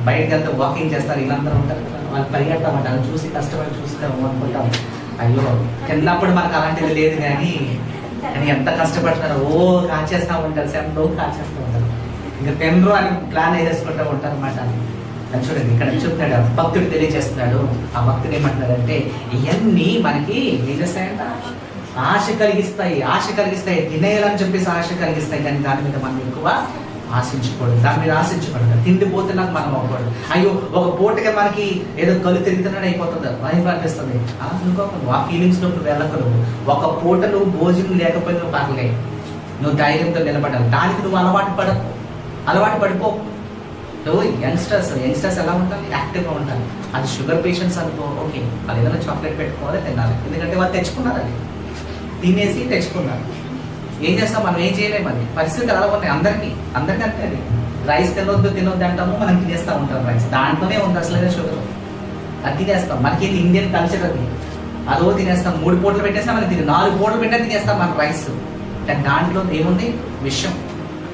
బయటకు అంతా వాకింగ్ చేస్తారు, వీళ్ళందరూ ఉంటారు కదా, వాళ్ళు పరిగెడతామంట, అది చూసి కష్టపడి చూస్తాము అనుకుంటాం. అయ్యో తిన్నప్పుడు మనకు అలాంటిది లేదు, కానీ ఎంత కష్టపడతారో కాచేస్తూ ఉంటారు, సెంట్లో కాచేస్తూ ఉంటారు, ఇంకా తినరు అని ప్లాన్ వేసుకుంటూ ఉంటారు అన్నమాట. అది చూడండి ఇక్కడ చెప్తున్నాడు, భక్తుడు తెలియజేస్తున్నాడు. ఆ భక్తుడు ఏమంటున్నాడంటే ఇవన్నీ మనకి ఏం చేస్తాయంట, ఆశ కలిగిస్తాయి, తినేయాలని చెప్పేసి ఆశ కలిగిస్తాయి, కానీ దాని మీద మనం ఎక్కువ ఆశించకూడదు, దాని మీద ఆశించకూడదు. తిండిపోతున్నాక మనం అవ్వకూడదు. అయ్యో ఒక పూటకి మనకి ఏదో కళ్ళు తిరుగుతున్నాడు అయిపోతుంది భయం అనిపిస్తుంది, అలా అనుకోకూడదు. ఆ ఫీలింగ్స్ లో నువ్వు వెళ్ళకూడదు. ఒక పూట నువ్వు భోజనం లేకపోయినా నువ్వు పర్లేదు, నువ్వు ధైర్యంతో నిలబడాలి. దానికి నువ్వు అలవాటు పడిపో. నువ్వు యంగ్స్టర్స్ ఎలా ఉంటారు, యాక్టివ్గా ఉంటారు. అది షుగర్ పేషెంట్స్ అనుకో, ఓకే, వాళ్ళు ఏదైనా చాక్లెట్ పెట్టుకోవాలి, తినాలి, ఎందుకంటే వాళ్ళు తెచ్చుకున్నారు, అది తినేసి తెచ్చుకున్నారు. ఏం చేస్తాం మనం, ఏం చేయలేము. అది పరిస్థితి అలా ఉన్నాయి అందరికీ అంతే. అది రైస్ తినొద్దు అంటాము, మనం తినేస్తూ ఉంటాం రైస్, దాంట్లోనే ఉంది అసలు షుగర్, అది తినేస్తాం. మనకి ఇండియన్ కల్చర్ అది, అదో తినేస్తాం. 3 పూటలు పెట్టేస్తాం, మనకి 4 పూటలు పెట్టా తినేస్తాం మన రైస్. దాంట్లో ఏముంది, విషయం.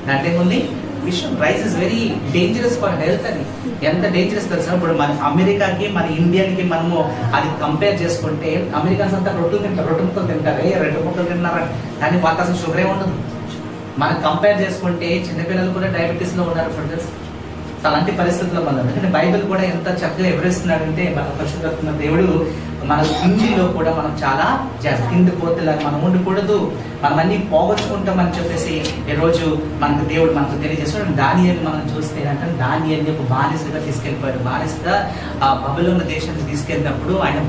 దాంట్లో ఏముంది, విషయం. Rice is very dangerous for health. అది ఎంత డేంజరస్ తెలుసా, ఇప్పుడు మన అమెరికాకి మన ఇండియాకి మనము అది కంపేర్ చేసుకుంటే, అమెరికన్స్ అంతా రొట్టెలు తింటారు, 2 ముక్కలు తిన్నారు, కానీ వాళ్ళకి అసలు షుగరే ఉండదు. మనం కంపేర్ చేసుకుంటే చిన్నపిల్లలు కూడా డయాబెటీస్ లో ఉన్నారు ఇప్పుడు. అలాంటి పరిస్థితుల్లో మనం, ఎందుకంటే బైబిల్ కూడా ఎంత చక్కగా వివరిస్తున్నాడంటే, మన పరిశుద్ధ దేవుడు మన తిండిలో కూడా మనం చాలా తిండిపోతేలాగా మనం ఉండకూడదు, మనం అన్ని పోగొట్టుకుంటామని చెప్పేసి ఈరోజు మనకు దేవుడు మనకు తెలియజేస్తున్నాడు. దానియేలు మనం చూస్తే అంటే, దానియేలుని ఒక బానిసగా తీసుకెళ్ళిపోయాడు. బానిసగా ఆ బబులోను దేశానికి తీసుకెళ్ళినప్పుడు, ఆయన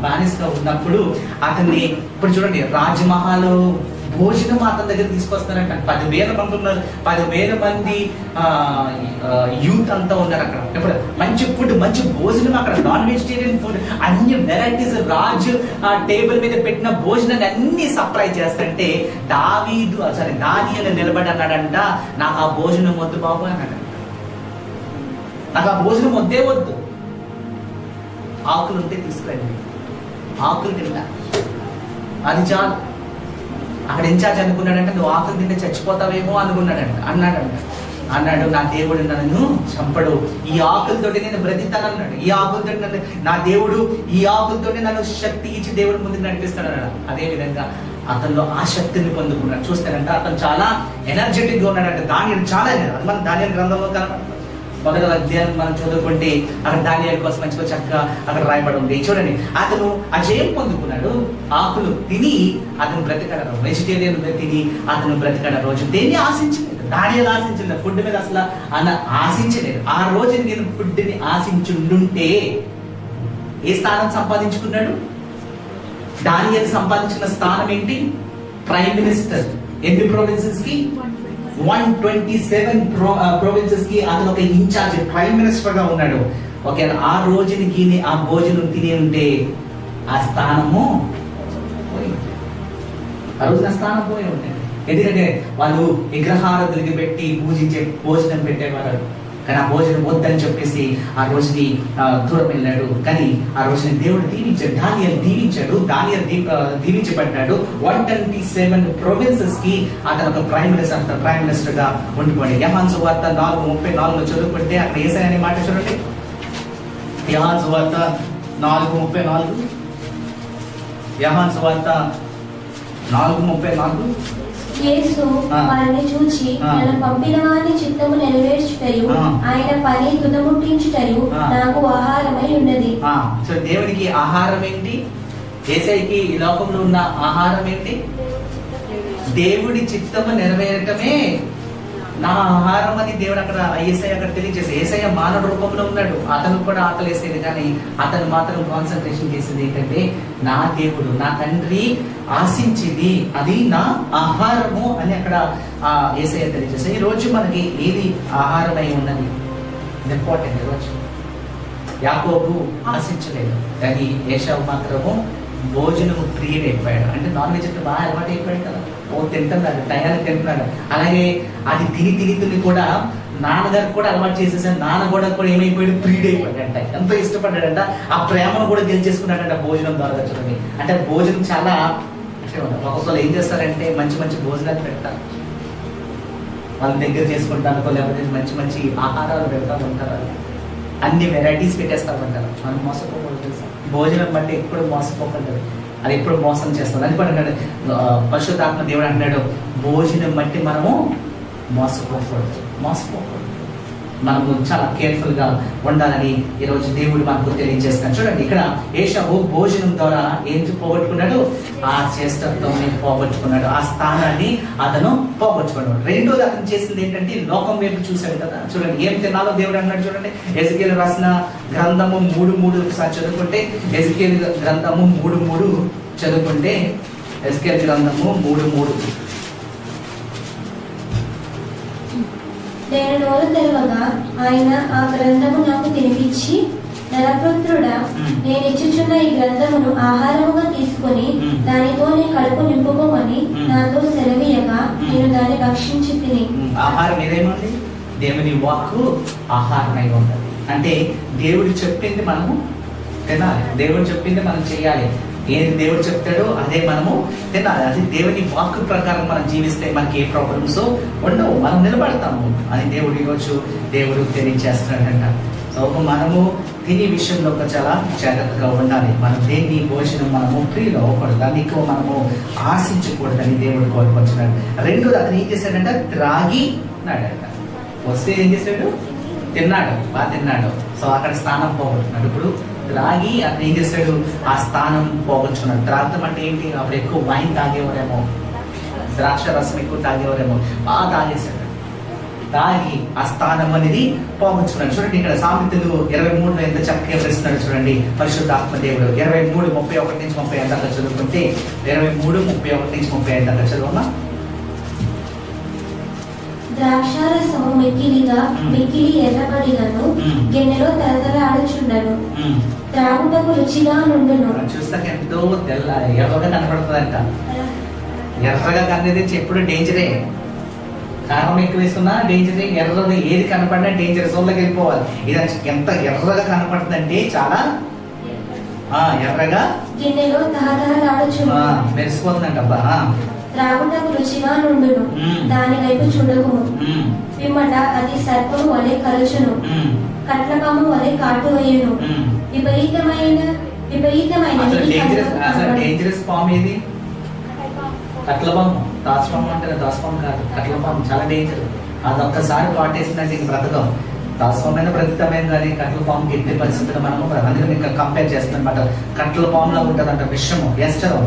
బానిసగా ఉన్నప్పుడు అతన్ని, ఇప్పుడు చూడండి, రాజమహల్ భోజనం అతని దగ్గర తీసుకొస్తారంట. 10,000 మంది ఉన్నారు, 10,000 మంది యూత్ అంతా ఉన్నారు అక్కడ. ఇప్పుడు మంచి ఫుడ్, మంచి భోజనం అక్కడ, నాన్ వెజిటేరియన్ ఫుడ్, అన్ని వెరైటీస్, రాజు టేబుల్ మీద పెట్టిన భోజనాన్ని అన్ని సప్లై చేస్తుంటే దానియేలు నిలబడి అన్నాడంట, నాకు ఆ భోజనం వద్దు బాబు అన్నాడు. నాకు ఆ భోజనం వద్దు, ఆకులు ఉంటే తీసుకురండి, ఆకులు తింటా, అది చాలు. అక్కడ ఇన్ఛార్జ్ అనుకున్నాడంటే, నువ్వు ఆకులు తింటే చచ్చిపోతావేమో అన్నాడు. నా దేవుడు నన్ను చంపడు, ఈ ఆకులతోటి నేను బ్రతితానన్నాడు. ఈ ఆకులతో నా దేవుడు ఈ ఆకులతోటి నన్ను శక్తి ఇచ్చి దేవుడు ముందుకు నడిపిస్తాడు అన్నాడు. అదే విధంగా అతనిలో ఆ శక్తిని పొందుకున్నాడు. చూస్తానంటే అతను చాలా ఎనర్జెటిక్ గా ఉన్నాడంటే, దానియేలు చాలా అది మన దానియేలు గ్రంథంలో కనబడుతుంది. మొదటి అధ్యాయం మనం చదువుకుంటే అక్కడ దానియేలు కోసం మంచిగా చక్కగా అక్కడ రాయబడి ఉంది. చూడండి, అతను అజయం పొందుకున్నాడు, ఆకులు తిని అతను బ్రతికాడు. వెజిటేరియన్ తిని అతను బ్రతికాడు. రోజు దేన్ని ఆశించలేదు, దానియేలు ఆశించలేదు, ఫుడ్ మీద అసలు ఆశించలేదు. ఆ రోజు నేను ఫుడ్ని ఆశించుండుంటే ఏ స్థానం సంపాదించుకున్నాడు? దానియేలు సంపాదించిన స్థానం ఏంటి? Prime minister. ఎన్ని ప్రొవిన్సెస్ కి? 127 ప్రొవిన్సెస్ కి అతను ఒక ఇన్ఛార్జ్, ప్రైమ్ మినిస్టర్ గా ఉన్నాడు. ఒకవేళ ఆ రోజుని ఆ భోజనం తిని ఉంటే ఆ స్థానము ఆ రోజున స్థానం పోయి ఉంటాయి. ఎందుకంటే వాళ్ళు విగ్రహారాధనకి పెట్టి పూజించే భోజనం పెట్టేవారు, కానీ ఆ భోజనం వద్దని చెప్పేసి ఆ రోజుని దూరం వెళ్ళాడు. కానీ ఆ రోజుని దేవుడు దీవించాడు, దానియేలు దీవించబడ్డాడు. 127 ప్రొవిన్సెస్ కి అతను ఒక ప్రైమ్ మినిస్టర్ గా ఉండిపోయాడు. యోహాను సువార్త 4:34 చదువుకుంటే అక్కడ యేసయ్య అనే మాట చూడండి. యోహాను సువార్త 4:34, యోహాను సువార్త 4:34. యేసు వారిని చూచి, నన్ను పంపిన వాని చిత్తము నెరవేర్చుటయు ఆయన పని తుదముట్టించుటయు నాకు ఆహారమై ఉన్నది. సో దేవునికి ఆహారం ఏంటి? యేసయ్యకి ఈ లోకంలో ఉన్న ఆహారం ఏంటి? దేవుడి చిత్తము నెరవేరటమే నా ఆహారం అని దేవుడు అక్కడ యేసయ్య అక్కడ తెలియజేసి, యేసయ్య మానవ రూపంలో ఉన్నాడు, అతను కూడా ఆకలి వేసేది, కానీ అతను మాత్రం కాన్సన్ట్రేషన్ చేసేది ఏంటంటే నా దేవుడు, నా తండ్రి ఆశించింది అది నా ఆహారము అని అక్కడ యేసయ్య తెలియజేసి. ఈ రోజు మనకి ఏది ఆహారమై ఉన్నది ఇంపార్టెంట్. ఈరోజు యాకోబు ఆశించలేదు, కానీ ఏశావు మాత్రము భోజనము ప్రియుడైపోయాడు. అంటే నాన్ వెజ్ అంటే బాగా అలవాటు అయిపోయాడు కదా, తింటున్నాడు, టయానికి తింటున్నాడు. అలాగే అది తిని కూడా నాన్నగారు కూడా అలవాటు చేసేసాడు, నాన్న కూడా ఏమైపోయాడు, ప్రియుడైపోయాడంట. ఎంతో ఇష్టపడ్డాడంట, ఆ ప్రేమను కూడా గెలిచేసుకున్నాడంట భోజనం ద్వారా. చూడండి, అంటే భోజనం చాలా ఒక్కొక్కరు ఏం చేస్తారంటే మంచి మంచి భోజనాలు పెడతారు, వాళ్ళ దగ్గర చేసుకుంటారు, లేకపోతే మంచి మంచి ఆహారాలు పెడతా ఉంటారు, అన్ని వెరైటీస్ పెట్టేస్తా ఉంటారు. మనం మోసపోకూడదు తెలుసా, భోజనం బట్టి ఎప్పుడు మోసపోకూడదు, అది ఎప్పుడు మోసం చేస్తుంది. అది కూడా అంటాడు పరిశుద్ధాత్మ దేవుడు అంటున్నాడు, భోజనం బట్టి మనము మోసపోకూడదు, మనము చాలా కేర్ఫుల్ గా ఉండాలని ఈరోజు దేవుడు మనకు తెలియజేస్తున్నాడు. చూడండి, ఇక్కడ ఏశావు భోజనం ద్వారా ఏం పోగొట్టుకున్నాడు, ఆ చేష్టత్వం పోగొట్టుకున్నాడు, ఆ స్థానాన్ని అతను పోగొట్టుకున్నాడు. రెండోది అతను చేసింది ఏంటంటే లోకం వైపు చూశాడు కదా. చూడండి, ఏం తినాలో దేవుడు అన్నాడు. చూడండి, ఎజికేలు రాసిన గ్రంథము 3:3 ఒకసారి చదువుకుంటే, ఎజికేలు గ్రంథము 3:3 చదువుకుంటే, ఎజికేలు గ్రంథము 3:3 నేను నోరు తెరవగా ఆయన ఆ గ్రంథము నాకు తినిపించి, నరపుత్రుడా, నేను ఇచ్చుచున్న ఈ గ్రంథమును ఆహారముగా తీసుకొని దానితో నీ కడుపు నింపుకోమని నాతో సెలవీయగా నేను దాన్ని భక్షించి తిని. ఆహారం ఏదేమండి, దేవుని వాక్కు ఆహారమై ఉంటుంది. అంటే దేవుడు చెప్పింది మనము తినాలి, దేవుడు చెప్పింది మనం చేయాలి, ఏది దేవుడు చెప్తాడో అదే మనము తినాలి. అది దేవుని వాక్కు ప్రకారం మనం జీవిస్తే మనకి ఏ ప్రాబ్లమ్స్ ఉండవు, మనం నిలబడతాము అని దేవుడు ఈరోజు దేవుడు తెలియజేస్తున్నాడంట. సో మనము తినే విషయంలో చాలా జాగ్రత్తగా ఉండాలి. మనం దేన్ని భోజనం మనము ప్రియులు అవ్వకూడదు, దాన్ని ఎక్కువ మనము ఆశించకూడదని దేవుడు కోరుకొచ్చున్నాడు. రెండోది అతను ఏం చేశాడంట, త్రాగి నాడంట. వస్తే ఏం చేశాడు, తిన్నాడు, బాగా తిన్నాడు. సో అక్కడ స్థానం పోగొట్టున్నాడు. ఇప్పుడు త్రాగి అతను ఏం చేశాడు, ఆ స్థానం పోగొచ్చుకున్నాడు. త్రాగడం అంటే ఏంటి, అప్పుడు ఎక్కువ వైన్ తాగేవారేమో, ద్రాక్ష రసం ఎక్కువ తాగేవారేమో, బాగా తాగేశాడు, తాగి ఆ స్థానం అనేది పోగొచ్చుకున్నాడు. చూడండి, ఇక్కడ సామెతలు 23 ఎంత చక్కగా వివరిస్తున్నాడు. చూడండి, పరిశుద్ధాత్మ దేవుడు 23:31-30 దాకా చదువుకుంటే, 23:31-35 దాకా చదువుమా. ద్రాక్షారసము మిక్కిలి ఎర్రబడిగను, గిన్నెలో తరతరాడుచుండను, త్రాగుటకు రుచిగా నుండును. చూస్తాక ఎంతో తెల్ల ఎర్రగా కనపడుతుందంట. ఎర్రగా కనేది ఎప్పుడు డేంజరే, కారం ఎక్కువ వేసుకున్నా డేంజరే, ఎర్రగా ఏది కనపడినా డేంజర్, సోళ్ళకి వెళ్ళిపోవాలి. ఇది ఎంత ఎర్రగా కనపడుతుందంటే చాలా ఎర్రగా గిన్నెలో తరతరాడుచుండను, మెరిసిపోతుందంట. అబ్బా, త్రాగుటకు రుచిగా నుండును, దాని వైపు చూడకుము. పిమ్మట అది సర్పము వలె కరుచును, కట్లపాము వలె కాటు వేయును. విపరీతమైన డేంజరస్ పాము ఏది, కట్లపాము. దాసపాము అంటే దాసపాము కాదు, కట్లపాము చాలా డేంజర్. అది ఒక్కసారి కాటేసిందంటే ఇంక బ్రతకం. దాసపామైన బ్రతుకమైన కానీ కట్లపాముకి ఎట్టి పరిస్థితులు మనము అందుకని ఇంకా కంపేర్ చేస్తున్నాం అనమాట. కట్లపాములా ఉంటుందంట విషము, ఎస్టర్.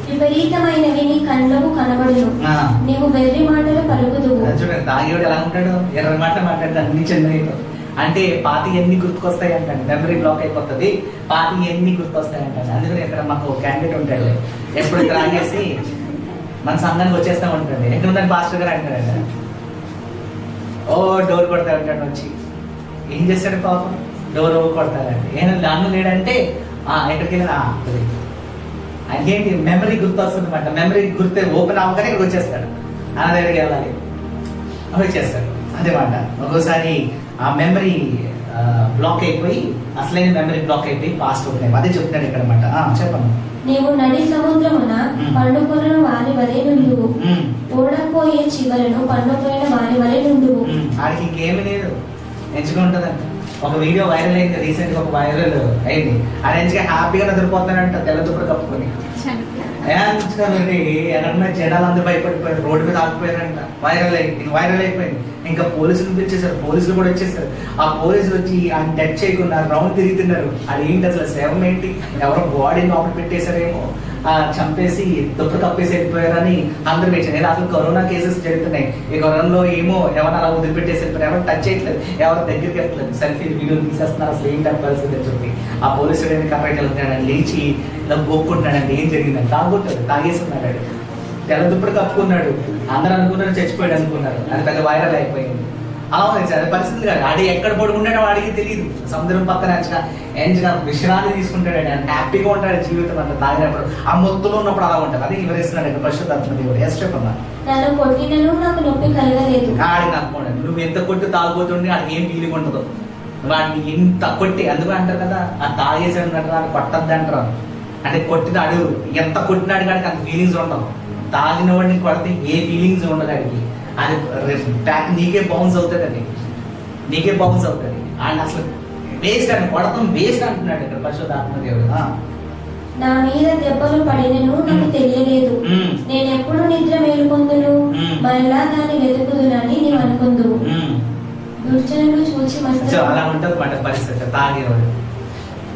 విపరీతమైనవి నీ కళ్ళకు కనబడును, నీవు వెర్రి మాటలు పలుకుదువు. చూడండి, తాగేవాడు ఎలా ఉంటాడు, ఎర్ర మాట మాట్లాడతాడు, అన్ని చెన్నైలో. అంటే పాతి ఎన్ని గుర్తుకొస్తాయి అంటాడు, మెమరీ బ్లాక్ అయిపోతుంది, పాతి ఎన్ని గుర్తుకొస్తాయి అంటాడు. అందుకని ఇక్కడ మాకు క్యాండిడేట్ ఉంటాడు, ఎప్పుడు త్రాగేసి మన సంఘానికి వచ్చేస్తా ఉంటాడు. ఎక్కడ ఉందని పాస్టర్ గారు అంటాడు, ఓ డోర్ కొడతా ఉంటాడు, వచ్చి ఏం చేస్తాడు పాపం, డోర్ కొడతాడంటే ఏమైనా దాన్ని లేడంటే ఎక్కడికి వెళ్ళినా అదేంటి మెమరీ గుర్తు వస్తుంది అనమాట. మెమరీ గుర్తు ఓపెన్ అవ్వగానే ఇక్కడ వచ్చేస్తాడు, అన్న దగ్గరికి వెళ్ళాలి వచ్చేస్తాడు. అదే మాట, ఒక్కోసారి ఆ మెమరీ బ్లాక్ అయిపోయి, అసలైన మెమరీ బ్లాక్ అయిపోయి పాస్ట్ అవుతాయి. అదే చెప్తున్నాడు ఇక్కడ అనమాట. చెప్పండి. నీవు నడి సముద్రమున పండుకొన వారి వలె నుండువు, ఓడపోయే చివరను పండుపోయిన వారి వలె నుండువు. ఆడికి ఇంకేమీ లేదు, ఎంచుకుంటుందంట. ఒక వీడియో వైరల్ అయింది రీసెంట్ గా, ఒక వైరల్ అయింది. ఆయన హ్యాపీగా నిద్రపోతాడంట తెల్ల దుప్పటి కప్పుకొని. ఎక్కడన్నా జనాలు అందరూ భయపడిపోయారు, రోడ్డు మీద ఆగిపోయారంట. వైరల్ అయిపోయింది. ఇంకా పోలీసులు పిలిచేశారు, పోలీసులు కూడా వచ్చేసారు. ఆ పోలీసులు వచ్చి ఆయన టచ్ చేయకుండా రౌండ్ తిరుగుతున్నారు. అది ఏంటి అసలు శవం ఏంటి, ఎవరో బాడీ లోపల పెట్టేశారేమో చంపేసి దుప్పటి కప్పేసి వెళ్ళిపోయారని అందరూ వేచారు. అసలు కరోనా కేసెస్ జరుగుతున్నాయి. ఈ కరోనాలో ఏమో ఎవరు అలా వదిలిపెట్టేసి వెళ్ళిపోయారు, ఎవరు టచ్ చేయట్లేదు, ఎవరు దగ్గరికి వెళ్ళట్లేదు, సెల్ఫీ వీడియో తీసేస్తున్నారు. అసలు ఏంటి పరిస్థితి అని చెప్పి ఆ పోలీసుడు కర్రకి వెళ్తున్నాడు, లేచి ఇలా గోక్కుంటున్నాడండి. ఏం జరిగిందని తాగేసి ఉన్నాడు, తెల్ల దుప్పటి కప్పుకున్నాడు. అందరూ అనుకున్నారు చచ్చిపోయాడు అనుకున్నారు. అది పెద్ద వైరల్ అయిపోయింది. అలా ఉంది సార్ పరిస్థితి కాదు. ఆడి ఎక్కడ పడుకుంటాడో వాడికి తెలియదు. సముద్రం పక్కన ఎంచగా విశ్రాంతి తీసుకుంటాడు, హ్యాపీగా ఉంటాడు జీవితం అంతా తాగినప్పుడు. ఆ మొత్తులో ఉన్నప్పుడు అలా ఉంటుంది. అది వివరిస్తున్నాడు పరిశుద్ధాత్మ దేవుడు. ఎస్ చెప్పమ్మా. నన్ను కొట్టినను నాకు నొప్పి కలగలేదు. ఆడికి నాకు నువ్వు ఎంత కొట్టి తాగుపోతుండే ఆడికి ఏం ఫీలింగ్ ఉండదు. వాడిని ఎంత కొట్టి అందుకు అంటారు కదా, ఆ తాగేసాడు అంటారు, అది కొట్టద్దు అంటారు. అంటే కొట్టిన అడుగు ఎంత కొట్టినాడు కానీ అంత ఫీలింగ్స్ ఉండవు. తాగిన వాడిని కొడితే ఏ ఫీలింగ్స్ ఉండదు ఆడికి. అది బ్యాక్ నీకే బౌన్స్ అవుతుంది, అది నీకే బౌన్స్ అవుతుంది. ఆయన అసలు వేస్ట్ అని కొడతాం వేస్ట్ అంటున్నాడు ఇక్కడ పరిశుద్ధాత్మ దేవుడు. నా మీద దెబ్బలు పడినను నాకు తెలియలేదు. నేను ఎప్పుడు నిద్ర మేలుకొందును, మరలా దాన్ని వెతుకుదునని నీవు అనుకుందువు. దుర్జనులు చూచి మస్తు అలా ఉంటుంది మాట పరిస్థితి. తాగేవాడు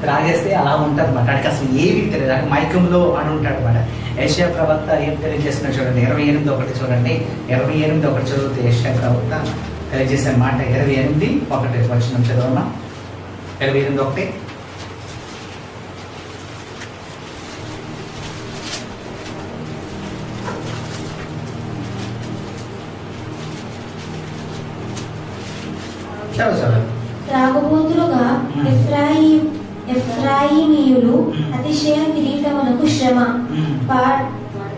త్రాగేస్తే అలా ఉంటుంది మాట. అడికి అసలు ఏమి తెలియదు, అది మైకంలో అని ఉంటాడు మాట. యెషయా ప్రవక్త ఏం తెలియజేస్తున్నా చూడండి, 28:1 చూడండి. 28:1 చదివితే యెషయా ప్రవక్త తెలియజేసిన మాట 28:1 వచనం చదవమ్మా. 28:1 చదువు. త్రాగుబోతులుగా ఎఫ్రాయిమీయులు అతిశయ కిరీటమునకు శ్రమ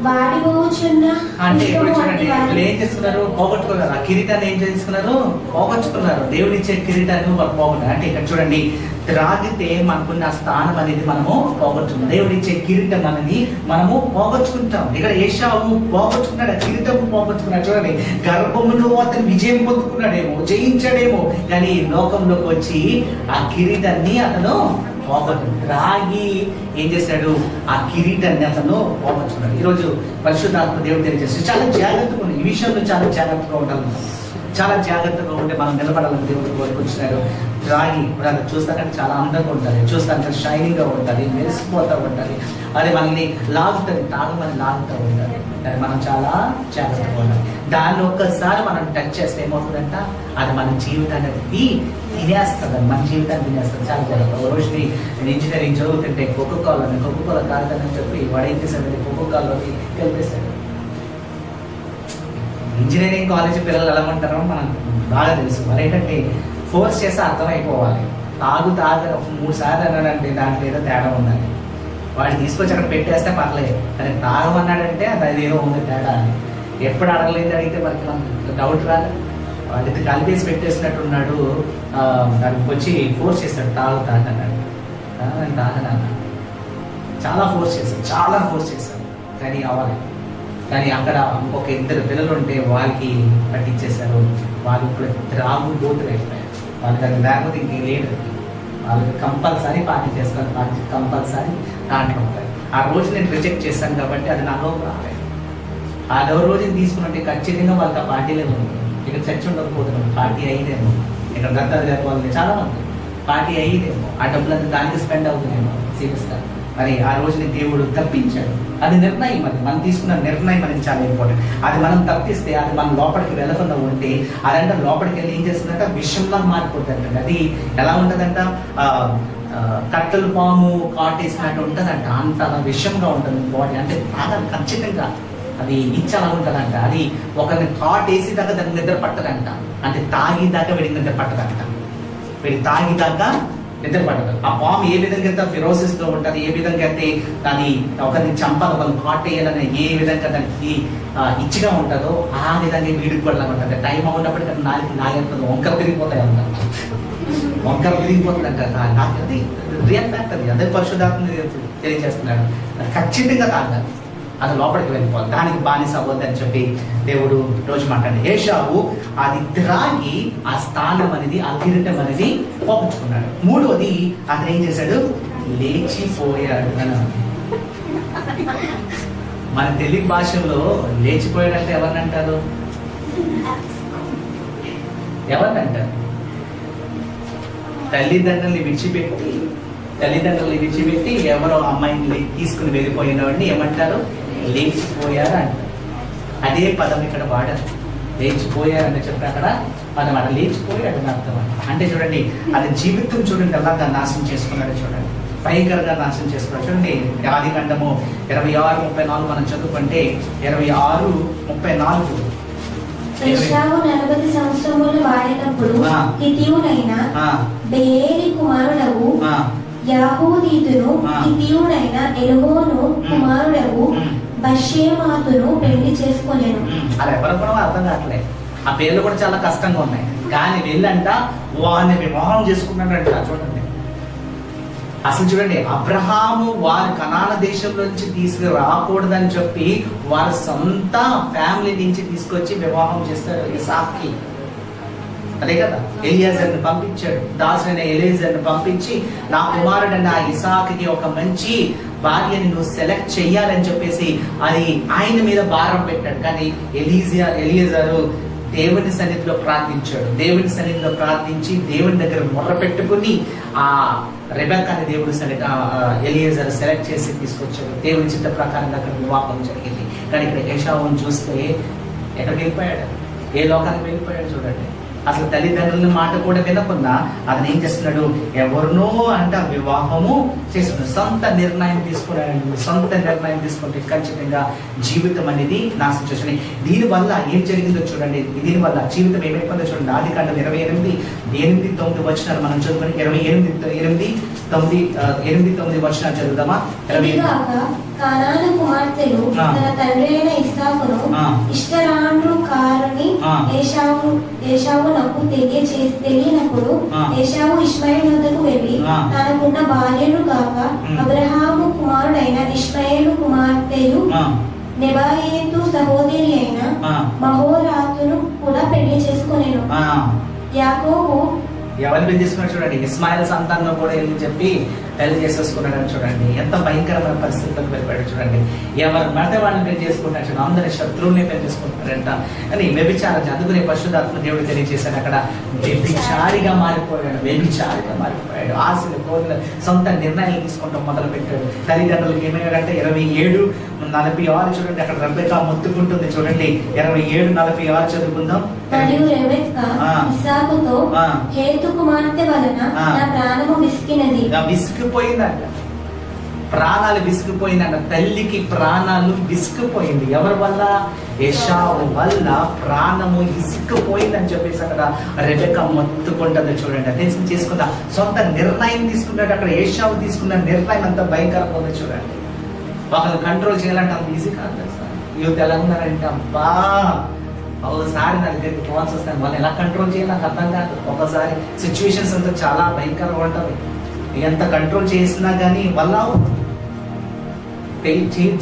వాడిపోవచ్చున్న. అంటే ఇప్పుడు చూడండి ఏం చేసుకున్నారు, పోగొట్టుకున్నారు. ఆ కిరీటాన్ని ఏం చేసుకున్నారు, పోగొట్టుకున్నారు. దేవుడిచ్చే కిరీటాన్ని వాళ్ళు పోగొట్టారు. అంటే ఇక్కడ చూడండి, త్రాగితే మనకున్న స్థానం అనేది మనము పోగొట్టుకుంటాం. దేవుడిచ్చే కిరీటం అనేది మనము పోగొట్టుకుంటాం. ఇక్కడ ఏషావు పోగొట్టుకున్నాడు, ఆ కిరీటం పోగొట్టుకున్నాడు. చూడండి, గర్భములో అతను విజయం పొందుకున్నాడేమో, జయించాడేమో, కానీ లోకంలోకి వచ్చి ఆ కిరీటాన్ని అతను త్రాగి ఏం చేశాడు, ఆ కిరీటాన్ని అతను పోగొట్టుకున్నాడు. ఈరోజు పరిశుద్ధాత్మ దేవుడు తెలియజేస్తాడు, చాలా జాగ్రత్తగా ఉంది. ఈ విషయంలో చాలా జాగ్రత్తగా ఉండాలి. చాలా జాగ్రత్తగా ఉంటే మనం నిలబడాలని దేవుడు కోరుకొచ్చినారు. త్రాగి అది చూస్తాకంటే చాలా అందంగా ఉంటుంది, చూస్తాకంటే షైనింగ్ గా ఉంటుంది, మెరిసిపోతూ ఉంటుంది. అది మనల్ని లాగుతుంది, తాగమని లాగుతూ ఉంటుంది. అది మనం చాలా జాగ్రత్తగా ఉండాలి. దాన్ని ఒక్కసారి మనం టచ్ చేస్తే ఏమవుతుందంట, అది మన జీవితాన్ని తినేస్తుంది, మన జీవితాన్ని తినేస్తుంది. చాలా జాగ్రత్త. రోజుని నేను ఇంజనీరింగ్ చదువుతుంటే కోకోకోలా కాదని చెప్పి వాడు ఏం చేశాడు, కోకోకోలాలోకి కలిపేశాడు. ఇంజనీరింగ్ కాలేజ్ పిల్లలు ఎలా ఉంటారో మనకు బాగా తెలుసు. మరి ఏంటంటే ఫోర్స్ చేస్తే అర్థమైపోవాలి. తాగు 3 సార్లు అన్నాడంటే దాంట్లో ఏదో తేడా ఉందని వాడు తీసుకొచ్చి అక్కడ పెట్టేస్తే పర్లేదు. కానీ తాగమన్నాడంటే అది ఏదో ఉంది తేడా అని. ఎప్పుడు అడగలేదు అడిగితే మనకి డౌట్ రాదు. వాడికి కలిపేసి పెట్టేసినట్టున్నాడు. దానికి వచ్చి ఫోర్స్ చేస్తాడు, తాగన్నాడు. నేను తాగనన్నా. చాలా ఫోర్స్ చేశాడు కానీ అవ్వాలి. కానీ అక్కడ ఇంకొక 2 పిల్లలు ఉంటే వాళ్ళకి పట్టించేశారు. వాళ్ళు ఇప్పుడు త్రాగుబోతులు అయిపోయారు. వాళ్ళకి అది లేకపోతే ఇంకేం లేదు. వాళ్ళకి కంపల్సరీ పార్టీ చేస్తారు, కంపల్సరీ దాంట్లో ఉంటాయి. ఆ రోజు నేను రిజెక్ట్ చేశాను కాబట్టి అది నాలో రాలేదు. ఆ రోజుని తీసుకున్నట్టే ఖచ్చితంగా వాళ్ళకి ఆ పార్టీలే ఉంది. ఇక్కడ చర్చ ఉండకపోతున్నాం, పార్టీ అయ్యేదేమో. ఇక్కడ దత్తాలు జరపాలని చాలా మంది పార్టీ అయ్యేదేమో. ఆ డబ్బులంతా దానికి స్పెండ్ అవుతుందేమో సీరియస్గా. మరి ఆ రోజుని దేవుడు తప్పించాడు. అది నిర్ణయం, అది మనం తీసుకున్న నిర్ణయం అనేది చాలా ఇంపార్టెంట్. అది మనం తప్పిస్తే, అది మనం లోపలికి వెళ్ళకుండా ఉంటే అదంటే లోపలికి వెళ్ళి ఏం చేస్తుందంట, విషంలా మారిపోతుందంట. అది ఎలా ఉంటుందంట, కట్టెలు పాము కాటేసినట్టు ఉంటుందంట. అంత విషంగా ఉంటుంది బాడీ. అంటే బాగా ఖచ్చితంగా అది ఇచ్చలా ఉంటుందంట. అది ఒకరిని కాటేసి దాకా దానికి నిద్ర పట్టదంట. అంటే తాగిదాకా వీడికి నిద్ర పట్టదంట. వీడి తాగిదాకా నిద్ర పట్టదు. ఆ పాము ఏ విధంగా అయితే ఫిరోసిస్ లో ఉంటుంది, ఏ విధంగా అయితే దాన్ని ఒకరిని చంపాలి, ఒకరిని కాటేయాలని ఏ విధంగా దానికి ఇచ్చిగా ఉంటుందో ఆ విధంగా వీడికి కూడా ఉంటుంది. టైం అవునప్పటికీ నాగెంత వంకర తిరిగిపోతాయి అంట, వంకర తిరిగిపోతుందంట. అది రియల్ ఫ్యాక్ట్. అది అదే పరిశుద్ధాత్మ తెలియజేస్తున్నాడు. ఖచ్చితంగా తాగాలి, అది లోపలికి వెళ్ళిపోవాలి, దానికి బానిస అవ్వద్దని చెప్పి దేవుడు రోజు మాట్లాడి. ఏషావు అది త్రాగి ఆ స్థానం అనేది, ఆ కిరీటం అనేది పోగొట్టుకున్నాడు. 3వది అతను ఏం చేశాడు, లేచిపోయాడు. మన తెలుగు భాషలో లేచిపోయాడంటే ఎవరినంటారు, ఎవరినంటారు? తల్లిదండ్రుల్ని విడిచిపెట్టి తల్లిదండ్రులు విడిచిపెట్టి ఎవరో అమ్మాయిని తీసుకుని వెళ్ళిపోయిన వాడిని ఏమంటారు? లేచిపోయారు అంటారు. అదే పదం ఇక్కడ వాడారు. లేచిపోయారని చెప్పి అక్కడ పదం అక్కడ లేచిపోయాడు అని అర్థం. అంటే చూడండి, అది జీవితం చూడండి ఎలాగా నాశనం చేసుకున్నాడు చూడండి, భయంకరంగా నాశనం చేసుకున్నాడు చూడండి. ఆదికాండము 26:34 మనం చదువుకుంటే 26:34 ఏశావు 40 సంవత్సరములు వాడినప్పుడు హితీయుడైన బేయేలి కుమారుడగు యాహూదీతును హితీయుడైన ఎలోను కుమారుడగు బషేమాతును పెళ్లి చేసుకొనెను. అలా ఎవరు కూడా అర్థం కావట్లేదు. ఆ పేర్లు కూడా చాలా కష్టంగా ఉన్నాయి. కానీ వెళ్ళంట వారిని వివాహం చేసుకున్నాడంట. చూడండి అసలు చూడండి, అబ్రహాము వారి కనాన దేశంలో నుంచి తీసుకురాకూడదని చెప్పి వారి సొంత ఫ్యామిలీ నుంచి తీసుకొచ్చి వివాహం చేస్తారు ఇసాక్కి. అదే కదా, ఎలియాజర్ని పంపించాడు, దాసుడైన ఎలియాజర్ని పంపించి నా కుమారుడైన ఇసాక్కి ఒక మంచి భార్యని నువ్వు సెలెక్ట్ చెయ్యాలని చెప్పేసి అది ఆయన మీద భారం పెట్టాడు. కానీ ఎలియాజరు దేవుని సన్నిధిలో ప్రార్థించాడు. దేవుని సన్నిధిలో ప్రార్థించి దేవుని దగ్గర మొర్ర పెట్టుకుని ఆ రెబెక్కాని దేవుడు ఎలియాజరు సెలెక్ట్ చేసి తీసుకొచ్చాడు. దేవుని చిత్త ప్రకారంగా అక్కడ వివాహం జరిగింది. కానీ ఇక్కడ ఏశావుని చూస్తే ఎక్కడికి వెళ్ళిపోయాడు? ఏ లోకానికి వెళ్ళిపోయాడు చూడండి. అసలు తల్లిదండ్రుల మాట కూడా వినకుండా అతను ఏం చేస్తున్నాడు? ఎవరినో అంట వివాహము చేస్తున్నాడు. సొంత నిర్ణయం తీసుకున్నాడు. సొంత నిర్ణయం తీసుకుంటే ఖచ్చితంగా జీవితం అనేది నాశనం చేస్తుంది. దీనివల్ల ఏం జరిగిందో చూడండి. దీనివల్ల జీవితం ఏమైపోయిందో చూడండి. ఆదికాండం 28:8-9 వచనాలు మనం చదువుకొని 28:8-9 వచనాలు చదువుదామా? కానాను కుమార్తెలు తన తండ్రి అయిన ఇస్సాకును ఇష్టరాండ్రు కారని ఏశావునకు తెలియనప్పుడు ఏశావు ఇష్మాయేలు వద్దకు వెళ్ళి తనకున్న భార్యను గాక అబ్రహాము కుమారుడైన ఇష్మాయేలు కుమార్తెయు నెబాయేతు సహోదరి అయిన మహోరాతును కూడా పెళ్లి చేసుకొనెను. యాకోబు ఎవరిని పెళ్లి చేసుకున్నాడు చూడండి, ఇస్మాయిల్ సంతానం కూడా వెళ్ళి చెప్పి పెళ్లి చేసేసుకున్నాడని చూడండి. ఎంత భయంకరమైన పరిస్థితులకు వెళ్ళిపోయాడు చూడండి. ఎవరు మత వాళ్ళని పెళ్లి చేసుకుంటారు చూడండి, అందరి శత్రువుల్ని పెళ్లి చేసుకుంటారంట. కానీ వ్యభిచారం చదువుకునే పరిశుద్ధాత్మ దేవుడు తెలియజేశాడు. అక్కడ వ్యభిచారిగా మారిపోయాడు. వ్యభిచారిగా మారిపోయాడు. ఆశలు కోరికలు సొంత నిర్ణయాలు తీసుకుంటాం మొదలు పెట్టాడు. తల్లిదండ్రులకు ఏమయ్యాడంటే 27:46 చూడండి. అక్కడ రెబెక్కా మొత్తుకుంటుంది చూడండి. 27:46 చదువుకుందాం. మరియు రెబెక్కా ఇస్సాకుతో హేతు కుమార్తె వలన నా ప్రాణము విసికినది. విసిగిపోయిందంట, ప్రాణాలు విసిగిపోయిందంట. తల్లికి ప్రాణాలు విసిగిపోయింది. ఎవరి వల్ల? ఏశావు వల్ల ప్రాణము ఇసుకుపోయిందని చెప్పేసి అక్కడ రెబెక్కా మొత్తుకుంటుంది చూడండి. అదే చేసుకున్న సొంత నిర్ణయం తీసుకున్నాడు. అక్కడ ఏశావు తీసుకున్న నిర్ణయం అంత భయంకరంగా ఉంది చూడండి. వాళ్ళని కంట్రోల్ చేయాలంటే అంత ఈజీ కాదు కదా సార్. యూత్ ఎలా ఉన్నారంటే అబ్బా ఒకసారి నా దగ్గరికి ఫోన్స్ వస్తాను, వాళ్ళు ఎలా కంట్రోల్ చేయాలి నాకు అర్థం కాదు. ఒకసారి సిచ్యువేషన్స్ అంతా చాలా భయంకరంగా ఉంటుంది. ఎంత కంట్రోల్ చేసినా కానీ వల్ల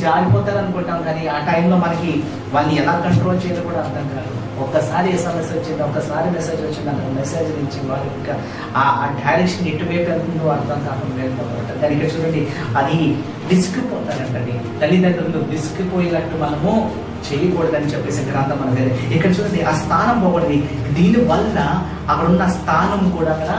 జారిపోతారు అనుకుంటాం. కానీ ఆ టైంలో మనకి వాళ్ళని ఎలా కంట్రోల్ చేయాలో కూడా అర్థం కాదు. ఒక్కసారి ఎస్ఎంఎస్ వచ్చింది, ఒక్కసారి మెసేజ్ వచ్చింది, అక్కడ మెసేజ్ నుంచి వాళ్ళు ఇంకా ఆ డైరెక్షన్ ఎటువైపు వెళ్తుందో అర్థం కాకుండా వెళ్ళిపోతారు. దాని ఇక్కడ చూడండి, అది విసిగిపోతారంటండి. తల్లిదండ్రులు విసిగిపోయేటట్టు మనము చేయకూడదని చెప్పేసి గ్రంథం మనకి ఇక్కడ చూడండి. ఆ స్థానం పోగొట్టింది. దీని వల్ల అక్కడ ఉన్న స్థానం కూడా అక్కడ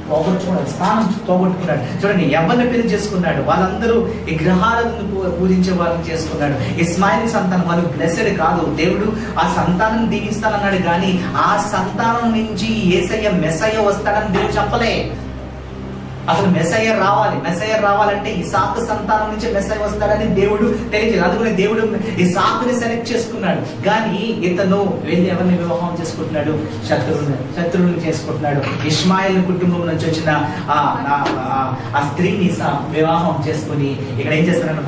పోగొట్టుకున్నాడు. స్థానం పోగొట్టుకున్నాడు చూడండి. ఎవరిని పెళ్లి చేసుకున్నాడు? వాళ్ళందరూ ఈ గ్రహాలను పూజించే వాళ్ళని చేసుకున్నాడు. ఇస్మాయిల్ సంతానం వాళ్ళు బ్లెస్డ్ కాదు. దేవుడు ఆ సంతానం దీవిస్తానన్నాడు, కానీ ఆ సంతానం నుంచి యేసయ్య మెస్సయ్య వస్తాడని దేవుడు చెప్పలే. అసలు మెస్సయ్య రావాలంటే ఇసాకు సంతానం నుంచి మెస్సయ్య వస్తాడని దేవుడు తెలియజేది. అందుకని దేవుడు ఇసాకుని సెలెక్ట్ చేసుకున్నాడు. కానీ ఇతను వెళ్ళి ఎవరిని వివాహం చేసుకుంటున్నాడు? శత్రువుని చేసుకుంటున్నాడు. ఇష్మాయిల్ కుటుంబం నుంచి వచ్చిన ఆ స్త్రీని వివాహం చేసుకుని ఇక్కడ ఏం చేస్తున్నాడు?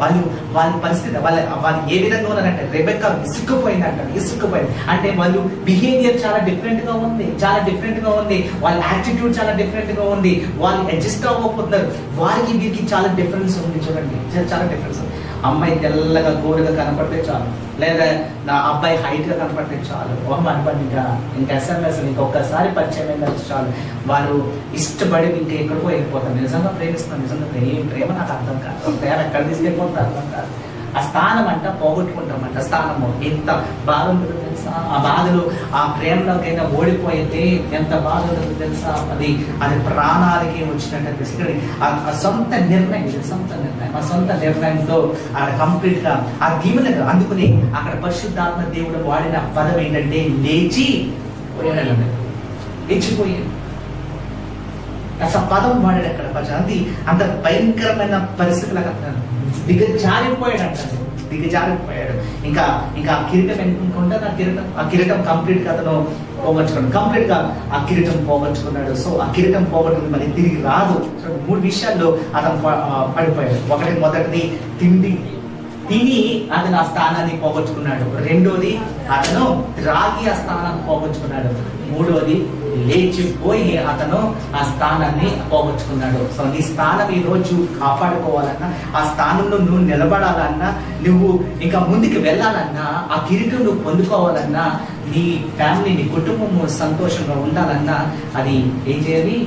వాళ్ళ పరిస్థితి వాళ్ళు ఏ విధంగా ఉన్నారంటే రెబెక్కా విసుక్కుపోయింది. అంటే వాళ్ళు బిహేవియర్ చాలా డిఫరెంట్ గా ఉంది. వాళ్ళ యాటిట్యూడ్ చాలా డిఫరెంట్ గా ఉంది. వాళ్ళు అడ్జస్ట్ అవ్వకపోతున్నారు. వారికి వీరికి చాలా డిఫరెన్స్ ఉంది చూడండి. చాలా డిఫరెన్స్. అమ్మాయి తెల్లగా గోరుగా కనపడితే చాలు, లేదా నా అబ్బాయి హైట్ గా కనపడితే చాలు, అనుకోండి ఇంకా ఎస్ఎంఎస్ ఇంకొకసారి పరిచయం అయింది చాలు, వారు ఇష్టపడి ఇంకా ఎక్కడికో వెళ్ళిపోతారు. నిజంగా ప్రేమిస్తున్నాను, నిజంగా ప్రేమ నాకు అర్థం కాదు. ప్రేమ ఎక్కడ తీసుకెళ్ళిపోతారు అర్థం కాదు. ఆ స్థానం అంట పోగొట్టుకుంటామంట. స్థానము ఎంత బాగుంటుందో తెలుసా? ఆ బాధలు, ఆ ప్రేమలోకైనా ఓడిపోయితే ఎంత బాధ ఉంటుందో తెలుసా? అది ప్రాణాలకి వచ్చినట్టు తెలుసు. ఆ సొంత నిర్ణయం, ఆ సొంత నిర్ణయంతో అక్కడ కంప్లీట్ గా ఆ దీవెనగా అందుకుని అక్కడ పరిశుద్ధాత్మ దేవుడు వాడిన పదం ఏంటంటే లేచి పోయాడు, లేచిపోయాడు. అసలు పదం వాడాడు అక్కడ అది అంత భయంకరమైన పరిస్థితులకు దిగజారిపోయాడు అంటారు, దిగజారిపోయాడు. ఇంకా ఇంకా ఆ కిరీటం ఎన్నుకుంటే ఆ కిరీటం కంప్లీట్ గా అతను పోగొట్టుకున్నాడు, కంప్లీట్ గా ఆ కిరీటం పోగొట్టుకున్నాడు. సో ఆ కిరీటం పోగొట్టుకుని మరి తిరిగి రాదు. సో 3 విషయాల్లో అతను పడిపోయాడు. మొదటిది తిని అతను ఆ స్థానాన్ని పోగొట్టుకున్నాడు. రెండోది అతను రాగి ఆ స్థానాన్ని పోగొట్టుకున్నాడు. మూడోది లేచిపోయి అతను ఆ స్థానాన్ని పోగొట్టుకున్నాడు. సో నీ స్థానం ఈ రోజు కాపాడుకోవాలన్నా, ఆ స్థానంలో నువ్వు నిలబడాలన్నా, నువ్వు ఇంకా ముందుకు వెళ్ళాలన్నా, ఆ కిరీటం నువ్వు పొందుకోవాలన్నా, నీ ఫ్యామిలీ, నీ కుటుంబం సంతోషంగా ఉండాలన్నా, అది ఏం చేయాలి?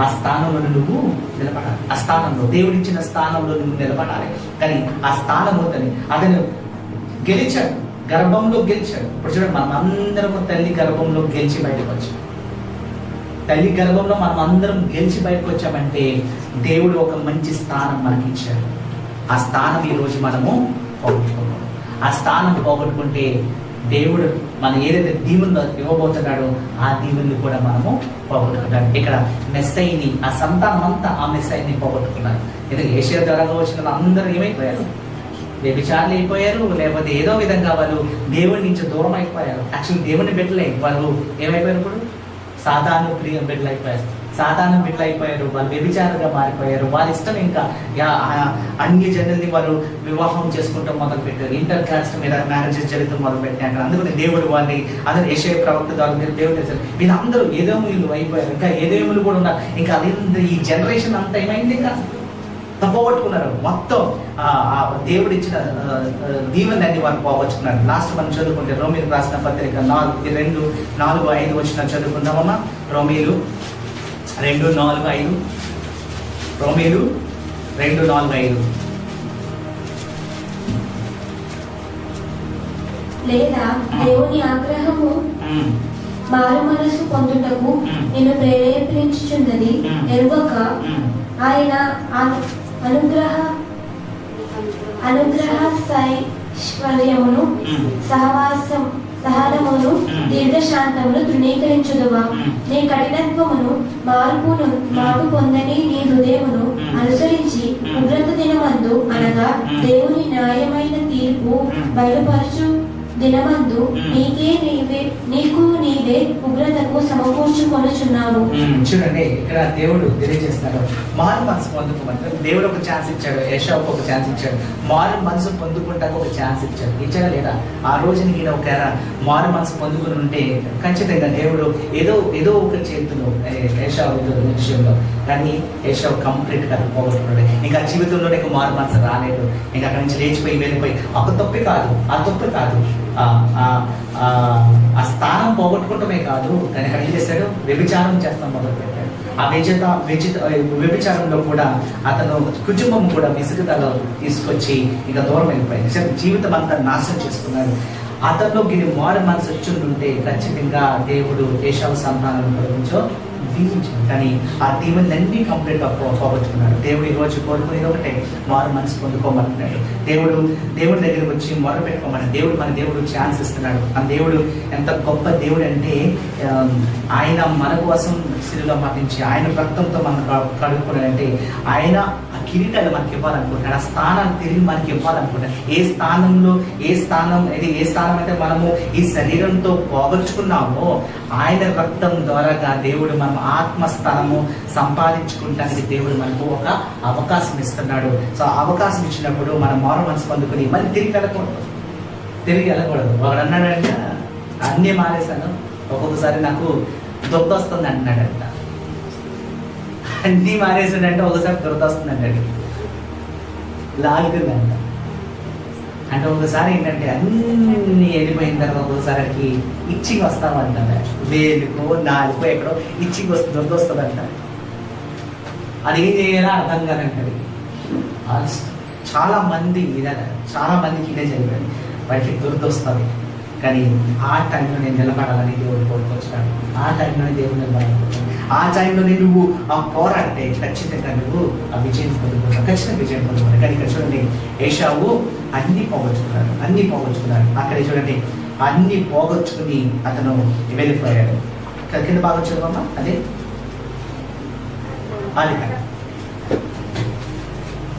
ఆ స్థానంలో నువ్వు నిలబడాలి. ఆ స్థానంలో, దేవుడిచ్చిన స్థానంలో నువ్వు నిలబడాలి. కానీ ఆ స్థానం అతను గెలిచాడు, గర్భంలో గెలిచాడు. ఇప్పుడు చూడండి, మనం అందరం తల్లి గర్భంలో గెలిచి బయటకు వచ్చాం. తల్లి గర్భంలో మనం అందరం గెలిచి బయటకు వచ్చామంటే దేవుడు ఒక మంచి స్థానం మనకి ఇచ్చాడు. ఆ స్థానం ఈ రోజు మనము పోగొట్టుకున్నాం. ఆ స్థానం పోగొట్టుకుంటే దేవుడు మనం ఏదైతే దీవెనలు ఇవ్వబోతున్నాడో ఆ దీవెనలు కూడా మనము పోగొట్టుకుంటాం. ఇక్కడ మెస్సైని, ఆ సంతానం అంతా ఆ మెస్సైని పోగొట్టుకున్నారు. ఎందుకంటే ఏషియా ద్వారా వచ్చిన అందరూ ఏమైపోయారు? వ్యభిచారులు అయిపోయారు, లేకపోతే ఏదో విధంగా వాళ్ళు దేవుడి నుంచి దూరం అయిపోయారు. యాక్చువల్లీ దేవుని బిడ్డలే వాళ్ళు ఏమైపోయారు? ఇప్పుడు సాధారణ బిడ్డలు అయిపోయారు. సాధారణ బిడ్డలు అయిపోయారు, వాళ్ళు వ్యభిచారంగా మారిపోయారు. వాళ్ళ ఇష్టం ఇంకా అన్ని జనుల్ని వారు వివాహం చేసుకుంటాం మొదలు పెట్టారు. ఇంటర్ కాస్ట్ మీద మ్యారేజెస్ జరుగుతూ మొదలు పెట్టారు. అందుకని దేవుడు వాళ్ళని అందరూ యెషయా ప్రవక్త ద్వారా దేవుడు తెలిసారు, వీళ్ళందరూ ఏదోములు అయిపోయారు. ఇంకా ఏదేములు కూడా ఉన్నారు. ఇంకా అది ఈ జనరేషన్ అంతా ఏమైంది? ఇంకా పోగొట్టుకున్నారు. మొత్తం దేవుడు ఇచ్చిన దీవెనన్ని వారు పోగొట్టుకున్నారు. లాస్ట్ మనం చదువుకుంటే రోమీలు రాసిన పత్రిక 2, 4, 5 వచ్చిన చదువుకుందామమ్మా. రోమీలు 2, 4, 5. రోమీలు 2, 4, 5. లేదా దేవుని ఆగ్రహము మారు మనసు పొందుటకు నేను ప్రేరేపించుచున్నది ఎరుగక ఆయన అనుగ్రహైశ్వర్యమును సహనమును దీర్ఘశాంతమును తృణీకరించుదువా? నీ కఠినత్వమును మార్పు పొందని నీ హృదయమును అనుసరించి ఉగ్రత దినమందు, అనగా దేవుని న్యాయమైన తీర్పు బయలుపరచు దినమందు నీకు నీవే ఉగ్రతకు సమకూర్చుకొనుచున్నావు. చూడండి, ఇక్కడ దేవుడు తెలియజేస్తున్నాడు, మారు మనసు పొందుకోమంటారు. దేవుడు ఒక ఛాన్స్ ఇచ్చాడు, యేషావుకు ఒక ఛాన్స్ ఇచ్చాడు. మారు మనసు పొందుకుంటాకు ఒక ఛాన్స్ ఇచ్చాడు. ఇచ్చాడా లేదా? ఆ రోజు నేను ఒక మారు మనసు పొందుకుని ఉంటే ఖచ్చితంగా దేవుడు ఏదో ఒక చేతులు యేషావు విషయంలో, కానీ యేషావు కంప్లీట్ గా పోగొట్టుకున్నాడు. ఇంకా జీవితంలో నీకు మారు మనసు రాలేదు. ఇంకా అక్కడి నుంచి లేచిపోయి వెళ్ళిపోయి ఆ తప్పే కాదు, ఆ స్థానం పోగొట్టుకోవటమే కాదు, కానీ అక్కడ ఏం చేశాడు? వ్యభిచారం చేస్తాం మొదలు పెట్టాడు. ఆ వ్యభిచారంలో కూడా అతను కుటుంబం కూడా విసుగుదల తీసుకొచ్చి ఇంకా దూరం వెళ్ళిపోయింది. జీవితం అంతా నాశనం చేసుకున్నాడు. అతనిలో మారు మనసు వచ్చి ఉంటే ఖచ్చితంగా దేవుడు యేషావు సంతానం గురించో దీవించాడు. కానీ ఆ దీవెనలన్నీ కంప్లీట్ గా పోగొట్టుకున్నాడు. దేవుడు ఈ రోజు కోరుకునేది ఒకటే, మారు మనసు పొందుకోమంటున్నాడు. దేవుడి దగ్గరికి వచ్చి మొదలు పెట్టుకోమని దేవుడు ఛాన్స్ ఇస్తున్నాడు. ఆ దేవుడు ఎంత గొప్ప దేవుడు అంటే, ఆయన మన కోసం సిలువలో మరణించి ఆయన రక్తంతో మనం కడుక్కున్నాడంటే, ఆయన ఆ కిరీటాలు మనకి ఇవ్వాలనుకుంటున్నాడు. ఆ స్థానాన్ని తిరిగి మనకి ఇవ్వాలనుకుంటున్నాడు. ఏ స్థానం అయితే మనము ఈ శరీరంతో పోగొట్టుకున్నామో, ఆయన రక్తం ద్వారాగా దేవుడు మనం ఆత్మస్థానము సంపాదించుకుంటానికి దేవుడు మనకు ఒక అవకాశం ఇస్తున్నాడు. సో అవకాశం ఇచ్చినప్పుడు మనం మారు మనసు పొందుకుని మళ్ళీ తిరిగి వెళ్ళకూడదు. వాడు అన్నాడంట, అన్నీ మానేశాను, ఒక్కొక్కసారి నాకు దొబ్బ వస్తుంది అంటున్నాడంట. అన్నీ మానేసాడంటే ఒకసారి దొరకొస్తుంది అంటాడు, లాగుతుందంట. అంటే ఒకసారి ఏంటంటే అన్ని వెళ్ళిపోయిన తర్వాత ఒకసారికి ఇచ్చింగ్ వస్తామంట. వేలుకో నాలుకో ఎక్కడో ఇచ్చింగ్ దొరకొస్తుందంట. అది ఏం చేయాలో అర్థం కాదంటది. చాలా మందికి ఇదే జరిగింది. వాటికి దొరకొస్తుంది. కానీ ఆ టైంలో నేను నిలబడాలని దేవుడు కోరుకొచ్చాడు. ఆ టైంలోనే దేవుడు నిలబడాలి. ఆ టైంలోనే నువ్వు ఆ పోరాడితే ఖచ్చితంగా నువ్వు ఆ విజయం పొందుకుంటావు, ఖచ్చితంగా విజయం పొందుకుంటావు. కానీ ఇక్కడ చూడండి, ఏశావు అన్ని పోగొట్టుకున్నాడు. అక్కడ చూడండి, అన్ని పోగొచ్చుకుని అతను వెళ్ళిపోయాడు. కింద బాగా చదవమ్మా, అదే ఆదికాండం.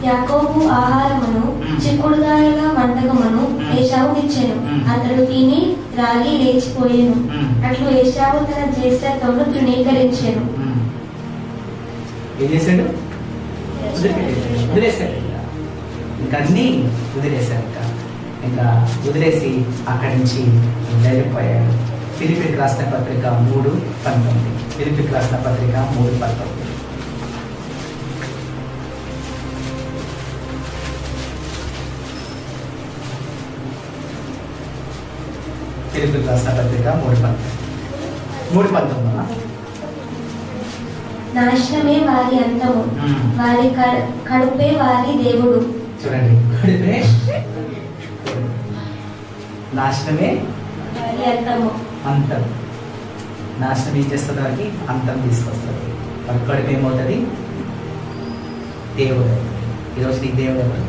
యాకోబు ఆహారమును చిక్కుడుగాయల వంటకమును ఏశావుకు ఇచ్చెను. అతడు తిని త్రాగి లేచిపోయెను. అట్లు ఏశావు తన జ్యేష్ఠత్వమును తృణీకరించెను. ఏం చేశాడు? వదిలేశాడు. ఇంకా అన్ని వదిలేశాడు. ఇంకా వదిలేసి అక్కడి నుంచి వెళ్ళిపోయాడు. ఫిలిప్పీకి రాసిన పత్రిక 3:19. ఫిలిప్పీకి రాసిన పత్రిక 3:19. ఫిలిప్పీకి రాసిన పత్రిక 3:19. నాశనమే వారి అంతము, వారి కడుపే వారి దేవుడు. చూడండి, కడుపే నాశనమే వారి అంతము. అంతం. నాశనం ఏం చేస్తుంది? వారికి అంతం తీసుకొస్తుంది. వారి కడుపు ఏమవుతుంది? దేవుడు. ఈరోజు నీకు దేవుడు ఎవరు?